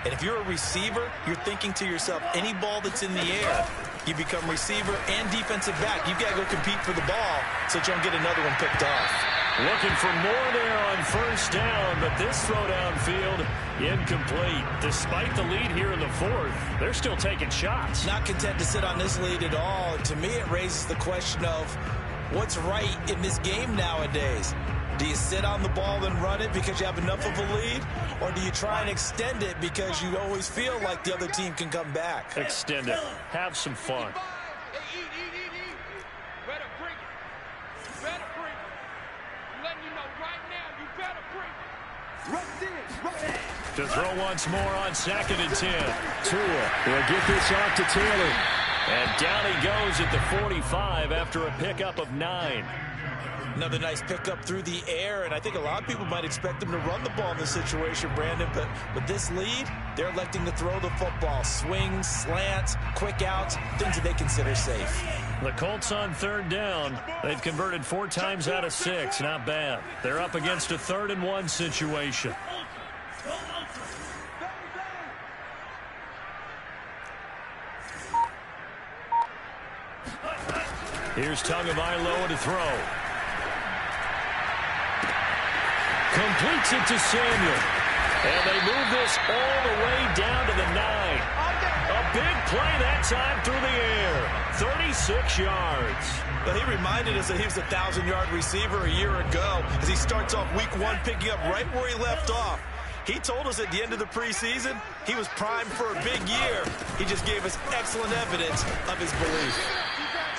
Speaker 4: And if you're a receiver, you're thinking to yourself, any ball that's in the air, you become receiver and defensive back. You've got to go compete for the ball so that you don't get another one picked off.
Speaker 1: Looking for more there on first down, but this throw downfield incomplete. Despite the lead here in the 4th, they're still taking shots.
Speaker 4: Not content to sit on this lead at all. And to me, it raises the question of what's right in this game nowadays. Do you sit on the ball and run it because you have enough of a lead? Or do you try and extend it because you always feel like the other team can come back?
Speaker 1: Extend it. Have some fun. To throw once more on 2nd and 10. Tua will get this off to Taylor. And down he goes at the 45 after a pickup of 9.
Speaker 4: Another nice pickup through the air, and I think a lot of people might expect them to run the ball in this situation, Brandon, but with this lead, they're electing to throw the football. Swings, slants, quick outs, things that they consider safe.
Speaker 1: The Colts on 3rd down. They've converted 4 times out of 6. Not bad. They're up against a 3rd and 1 situation. Here's Tagovailoa to throw. Completes it to Samuel. And they move this all the way down to the 9. A big play that time through the air. 36 yards.
Speaker 4: Well, he reminded us that he was a 1,000-yard receiver a year ago as he starts off week 1 picking up right where he left off. He told us at the end of the preseason he was primed for a big year. He just gave us excellent evidence of his belief.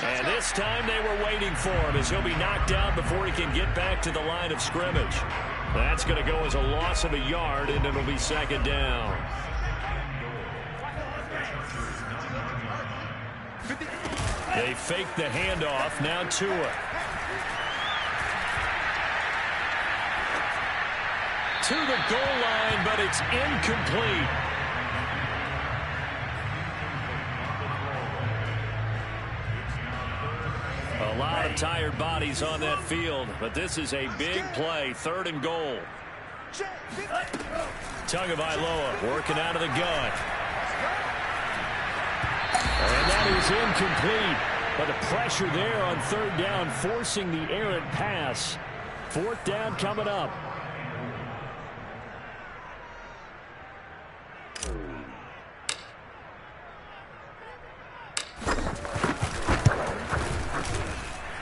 Speaker 1: And this time they were waiting for him as he'll be knocked down before he can get back to the line of scrimmage. That's going to go as a loss of a yard, and it'll be 2nd down. They fake the handoff. Now Tua. To the goal line, but it's incomplete. A A lot of tired bodies on that field, but this is a big play, 3rd and goal. Tagovailoa working out of the gun. And that is incomplete. But the pressure there on 3rd down, forcing the errant pass. 4th down coming up.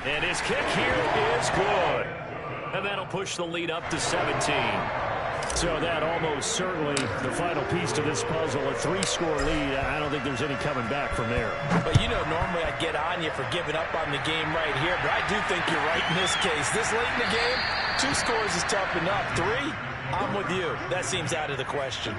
Speaker 1: And his kick here is good. And that'll push the lead up to 17. So that almost certainly the final piece to this puzzle, a 3-score lead. I don't think there's any coming back from there.
Speaker 2: But you know, normally I get on you for giving up on the game right here, but I do think you're right in this case. This late in the game, 2 scores is tough enough. 3, I'm with you. That seems out of the question.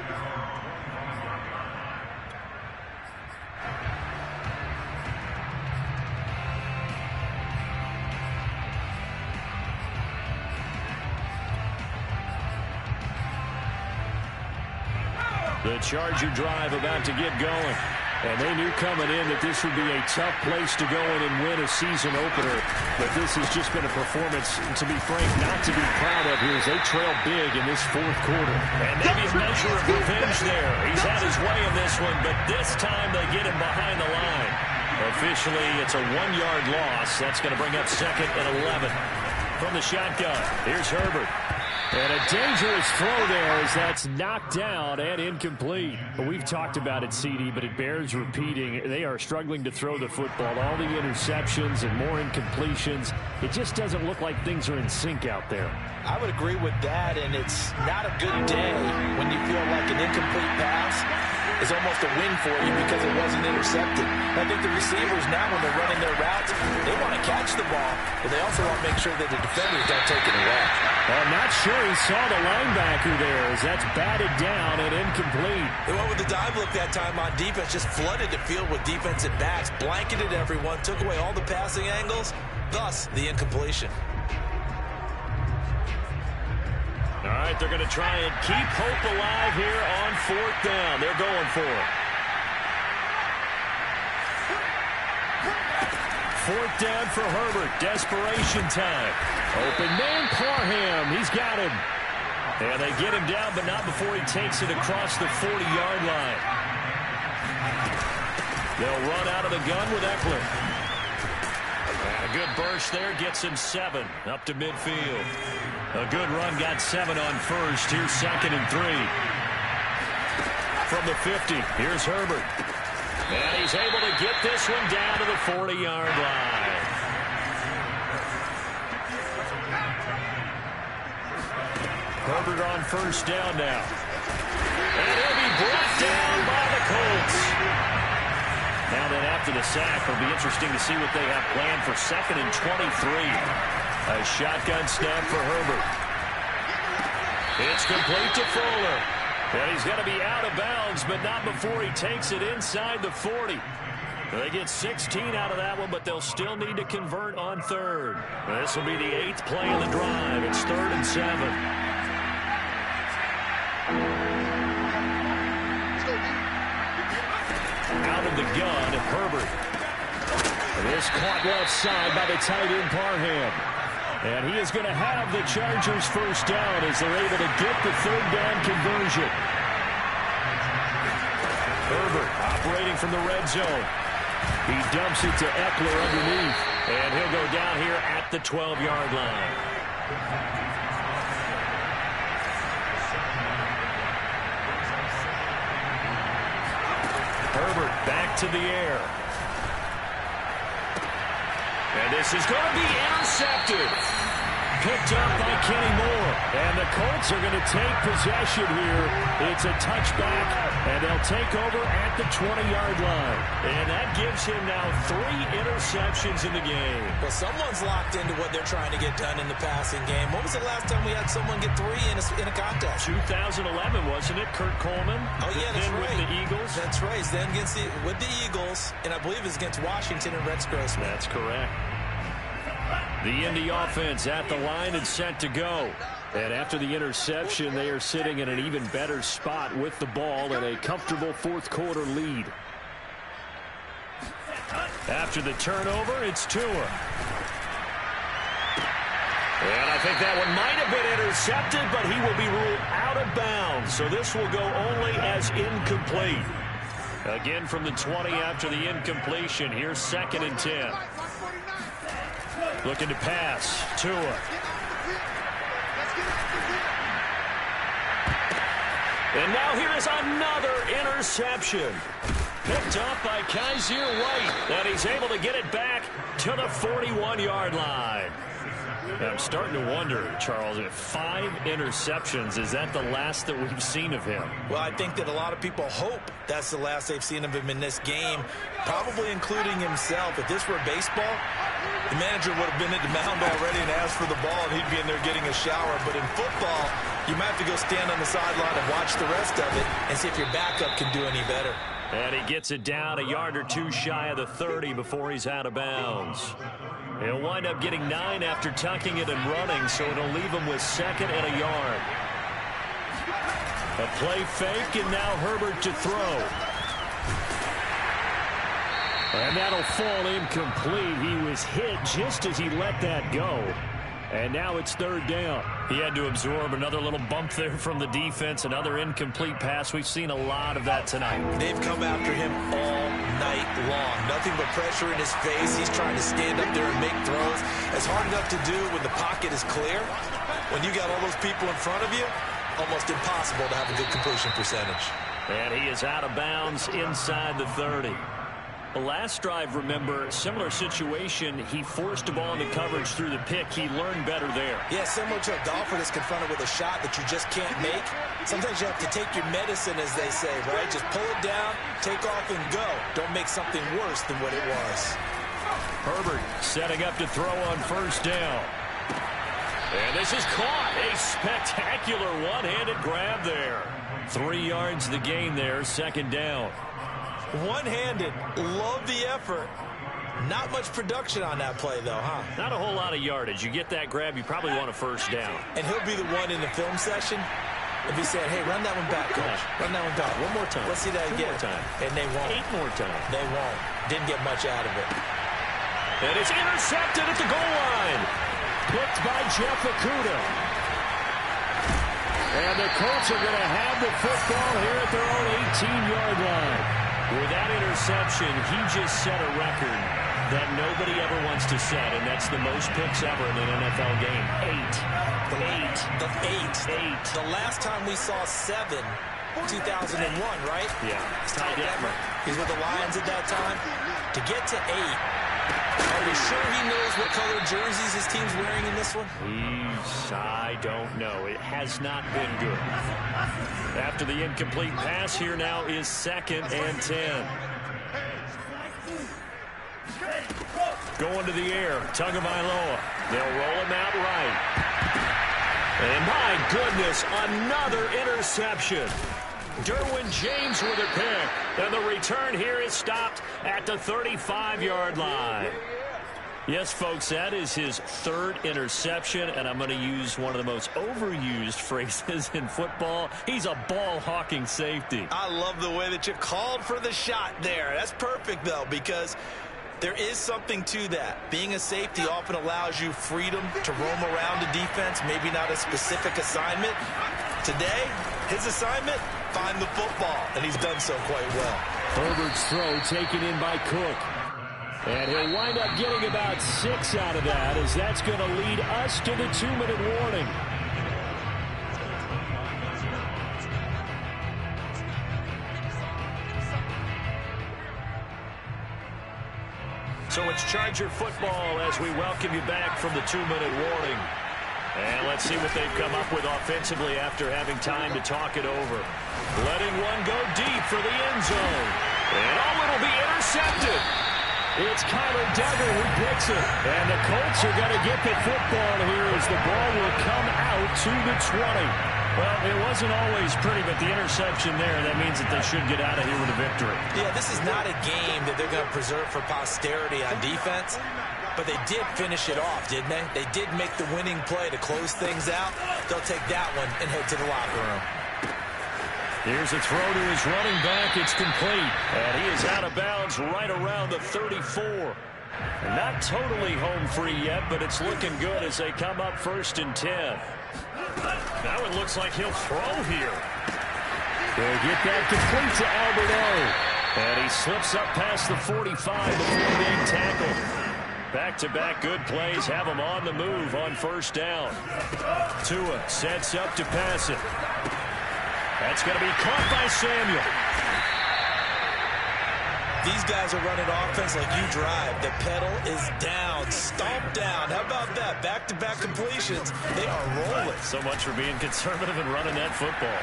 Speaker 1: The Charger drive about to get going. And they knew coming in that this would be a tough place to go in and win a season opener. But this has just been a performance, to be frank, not to be proud of here as they trail big in this 4th quarter. And maybe a measure of revenge there. He's had his way in this one, but this time they get him behind the line. Officially, it's a 1-yard loss. That's going to bring up 2nd and 11. From the shotgun, here's Herbert. And a dangerous throw there as that's knocked down and incomplete. But we've talked about it, CD, but it bears repeating. They are struggling to throw the football. All the interceptions and more incompletions. It just doesn't look like things are in sync out there.
Speaker 2: I would agree with that, and it's not a good day when you feel like an incomplete pass is almost a win for you because it wasn't intercepted. I think the receivers now, when they're running their routes, they want to catch the ball, but they also want to make sure that the defenders don't take it away.
Speaker 1: I'm not sure he saw the linebacker there as that's batted down and incomplete.
Speaker 4: They went with the dive look that time on defense, just flooded the field with defensive backs, blanketed everyone, took away all the passing angles, thus the incompletion.
Speaker 1: All right, they're going to try and keep hope alive here on 4th down. They're going for it. 4th down for Herbert. Desperation time. Open man, Parham. He's got him. And they get him down, but not before he takes it across the 40-yard line. They'll run out of the gun with Eckler. And a good burst there gets him 7 up to midfield. A good run got 7 on 1st. Here's 2nd and 3. From the 50, here's Herbert. And he's able to get this one down to the 40-yard line. Herbert on 1st down now. And he'll be brought down by the Colts. Now then, after the sack, it'll be interesting to see what they have planned for 2nd and 23. A shotgun snap for Herbert. It's complete to Fuller. And he's going to be out of bounds, but not before he takes it inside the 40. They get 16 out of that one, but they'll still need to convert on 3rd. This will be the 8th play of the drive. It's 3rd and 7. Out of the gun, Herbert. This caught left side by the tight end, Parham. And he is going to have the Chargers 1st down as they're able to get the 3rd down conversion. Herbert operating from the red zone. He dumps it to Eckler underneath. And he'll go down here at the 12-yard line. Herbert back to the air. And this is going to be intercepted. Picked up by Kenny Moore. And the Colts are going to take possession here. It's a touchback, and they'll take over at the 20-yard line. And that gives him now 3 interceptions in the game.
Speaker 4: Well, someone's locked into what they're trying to get done in the passing game. When was the last time we had someone get 3 in a contest?
Speaker 1: 2011, wasn't it? Kurt Coleman.
Speaker 4: Oh, yeah, that's right.
Speaker 1: With the Eagles.
Speaker 4: That's right. Then with the Eagles, and I believe it's against Washington and Rex Grossman.
Speaker 1: That's correct. The Indy offense at the line and set to go. And after the interception, they are sitting in an even better spot with the ball and a comfortable 4th quarter lead. After the turnover, it's Tua. And I think that one might have been intercepted, but he will be ruled out of bounds. So this will go only as incomplete. Again from the 20 after the incompletion. Here's 2nd and 10. Looking to pass. Tua. And now here is another interception. Picked up by Kaiser White. And he's able to get it back to the 41-yard line. I'm starting to wonder, Charles, if 5 interceptions, is that the last that we've seen of him?
Speaker 4: Well, I think that a lot of people hope that's the last they've seen of him in this game, probably including himself. If this were baseball, the manager would have been at the mound already and asked for the ball, and he'd be in there getting a shower. But in football, you might have to go stand on the sideline and watch the rest of it and see if your backup can do any better.
Speaker 1: And he gets it down a yard or 2 shy of the 30 before he's out of bounds. He'll wind up getting 9 after tucking it and running, so it'll leave him with 2nd and a yard. A play fake, and now Herbert to throw. And that'll fall incomplete. He was hit just as he let that go. And now it's 3rd down. He had to absorb another little bump there from the defense, another incomplete pass. We've seen a lot of that tonight.
Speaker 4: They've come after him all night long. Nothing but pressure in his face. He's trying to stand up there and make throws. It's hard enough to do when the pocket is clear. When you got all those people in front of you, almost impossible to have a good completion percentage.
Speaker 1: And he is out of bounds inside the 30. The last drive, remember, similar situation. He forced a ball into coverage through the pick. He learned better there.
Speaker 4: Yeah, similar to a golfer that's confronted with a shot that you just can't make. Sometimes you have to take your medicine, as they say, right? Just pull it down, take off, and go. Don't make something worse than what it was.
Speaker 1: Herbert setting up to throw on 1st down. And this is caught. A spectacular one-handed grab there. 3 yards the gain there, 2nd down.
Speaker 4: One-handed. Love the effort. Not much production on that play, though, huh?
Speaker 1: Not a whole lot of yardage. You get that grab, you probably want a 1st down.
Speaker 4: And he'll be the one in the film session if he said, hey, run that one back, coach. Run that one back.
Speaker 1: One more time.
Speaker 4: Let's see that again.
Speaker 1: 2 more time.
Speaker 4: And they won't.
Speaker 1: 8 more times.
Speaker 4: They won't. Didn't get much out of it.
Speaker 1: And it's intercepted at the goal line. Picked by Jeff Okudah. And the Colts are going to have the football here at their own 18-yard line. With that interception, he just set a record that nobody ever wants to set, and that's the most picks ever in an NFL game. 8.
Speaker 4: The last time we saw 7, 2001, right?
Speaker 1: Yeah.
Speaker 4: Ty Detmer. He's with the Lions at that time. To get to 8, are we sure he knows what color jerseys his team's wearing in this one?
Speaker 1: I don't know. It has not been good. After the incomplete pass, here now is 2nd and 10. Going to the air, Tagovailoa. They'll roll him out right. And my goodness, another interception. Derwin James with a pick. And the return here is stopped at the 35-yard line. Yes, folks, that is his 3rd interception, and I'm going to use one of the most overused phrases in football. He's a ball-hawking safety.
Speaker 4: I love the way that you called for the shot there. That's perfect, though, because there is something to that. Being a safety often allows you freedom to roam around the defense, maybe not a specific assignment. Today, his assignment, find the football, and he's done so quite well.
Speaker 1: Herbert's throw taken in by Cook. And he'll wind up getting about 6 out of that, as that's going to lead us to the 2-minute warning. So it's Charger football as we welcome you back from the 2-minute warning. And let's see what they've come up with offensively after having time to talk it over. Letting one go deep for the end zone. And it'll be intercepted. It's Kyler Duggar who picks it. And the Colts are going to get the football here as the ball will come out to the 20. Well, it wasn't always pretty, but the interception there, that means that they should get out of here with a victory.
Speaker 4: Yeah, this is not a game that they're going to preserve for posterity on defense, but they did finish it off, didn't they? They did make the winning play to close things out. They'll take that one and head to the locker room.
Speaker 1: Here's a throw to his running back. It's complete. And he is out of bounds right around the 34. And not totally home free yet, but it's looking good as they come up 1st and 10. That one looks like he'll throw here. They'll get that complete to Alberto. And he slips up past the 45 before being tackled. Back-to-back good plays have him on the move on 1st down. Tua sets up to pass it. That's going to be caught by Samuel.
Speaker 4: These guys are running offense like you drive. The pedal is down, stomp down. How about that? Back-to-back completions. They are rolling.
Speaker 1: So much for being conservative and running that football.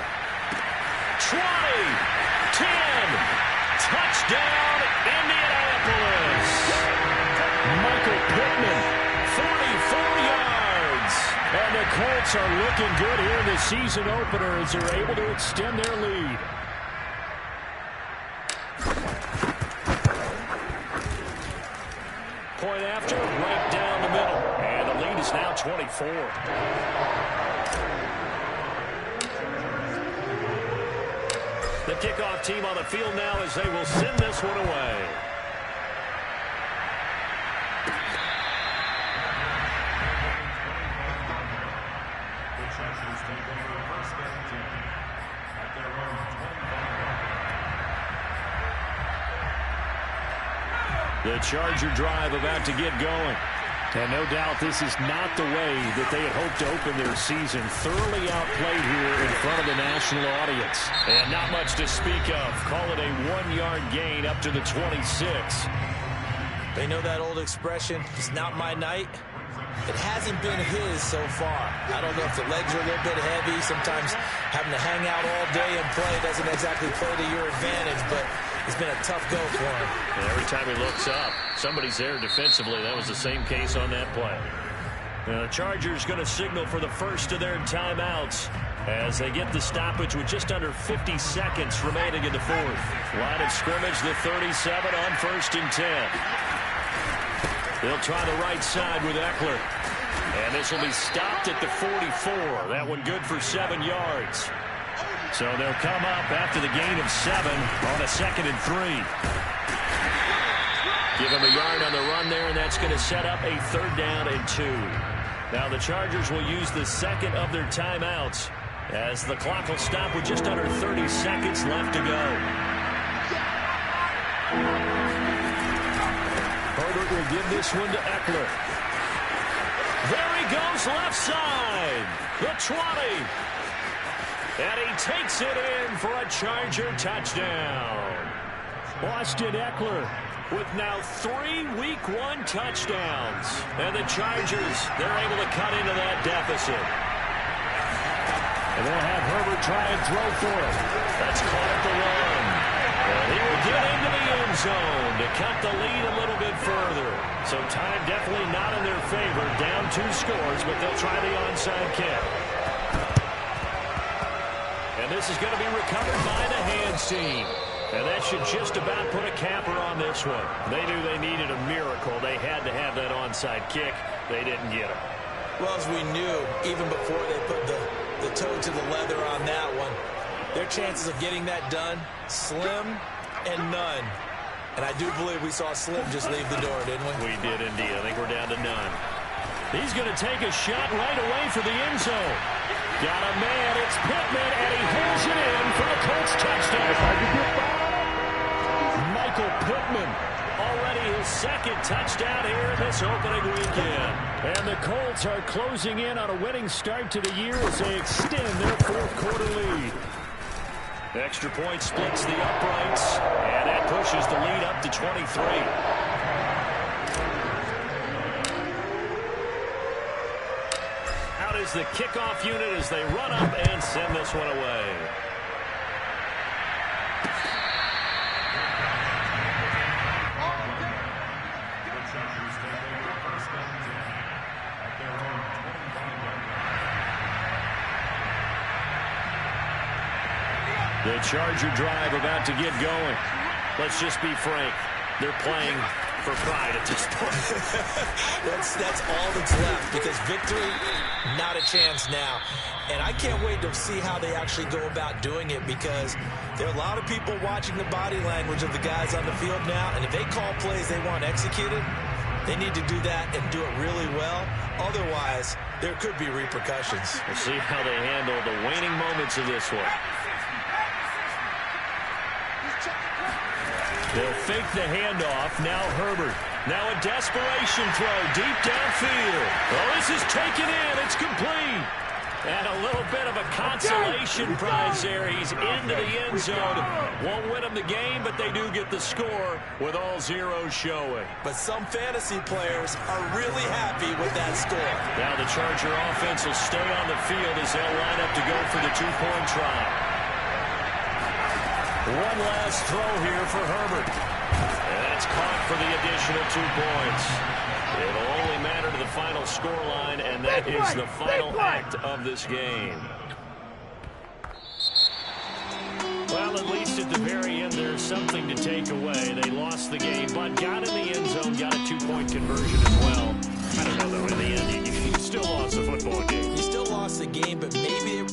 Speaker 1: 20, 10, touchdown, Indianapolis. Michael Pittman, 44 yards. And the Colts are looking good here in the season opener as they're able to extend their lead. Point after, right down the middle. And the lead is now 24. The kickoff team on the field now as they will send this one away. The Charger drive about to get going. And no doubt this is not the way that they had hoped to open their season. Thoroughly outplayed here in front of the national audience. And not much to speak of. Call it a 1-yard gain up to the 26.
Speaker 4: They know that old expression, it's not my night. It hasn't been his so far. I don't know if the legs are a little bit heavy. Sometimes having to hang out all day and play doesn't exactly play to your advantage, but it's been a tough go for him.
Speaker 1: And every time he looks up, somebody's there defensively. That was the same case on that play. Now the Chargers going to signal for the first of their timeouts as they get the stoppage with just under 50 seconds remaining in the fourth. Line of scrimmage, the 37 on 1st and 10. They'll try the right side with Eckler. And this will be stopped at the 44. That one good for 7 yards. So they'll come up after the gain of 7 on a 2nd and 3. Give them a yard on the run there, and that's going to set up a 3rd down and 2. Now the Chargers will use the second of their timeouts as the clock will stop with just under 30 seconds left to go. Herbert will give this one to Eckler. There he goes left side. The 20. And he takes it in for a Charger touchdown. Austin Eckler with now 3 Week 1 touchdowns. And the Chargers, they're able to cut into that deficit. And they'll have Herbert try and throw for it. That's caught at the run. And he will get into the end zone to cut the lead a little bit further. So time definitely not in their favor. Down 2 scores, but they'll try the onside kick. And this is going to be recovered by the hands team. And that should just about put a capper on this one. They knew they needed a miracle. They had to have that onside kick. They didn't get it.
Speaker 4: Well, as we knew, even before they put the toe to the leather on that one, their chances of getting that done, slim and none. And I do believe we saw Slim just leave the door, didn't we?
Speaker 1: We did indeed. I think we're down to none. He's going to take a shot right away for the end zone. Got a man, it's Pittman, and he hauls it in for the Colts touchdown. Michael Pittman, already his 2nd touchdown here in this opening weekend. And the Colts are closing in on a winning start to the year as they extend their 4th quarter lead. Extra point splits the uprights, and that pushes the lead up to 23. Out is the kickoff unit as they run up and send this one away. The Charger drive about to get going. Let's just be frank. They're playing for pride at this point.
Speaker 4: that's all that's left, because victory, not a chance now. And I can't wait to see how they actually go about doing it, because there are a lot of people watching the body language of the guys on the field now, and if they call plays they want executed, They need to do that and do it really well. Otherwise, there could be repercussions.
Speaker 1: We'll see how they handle the waning moments of this one. They'll fake the handoff. Now Herbert. Now a desperation throw deep downfield. Well, this is taken in. It's complete. And a little bit of a consolation prize there. He's into the end zone. Won't win them the game, but they do get the score with all zeros showing.
Speaker 4: But some fantasy players are really happy with that score.
Speaker 1: Now the Charger offense will stay on the field as they'll line up to go for the two-point try. One last throw here for Herbert. And that's caught for the additional 2 points. It'll only matter to the final scoreline, and that is the final act of this game. Well, at least at the very end, there's something to take away. They lost the game, but got in the end zone, got a 2-point conversion as well. I don't know, though. In the end, you still lost the football game.
Speaker 4: You still lost the game, but maybe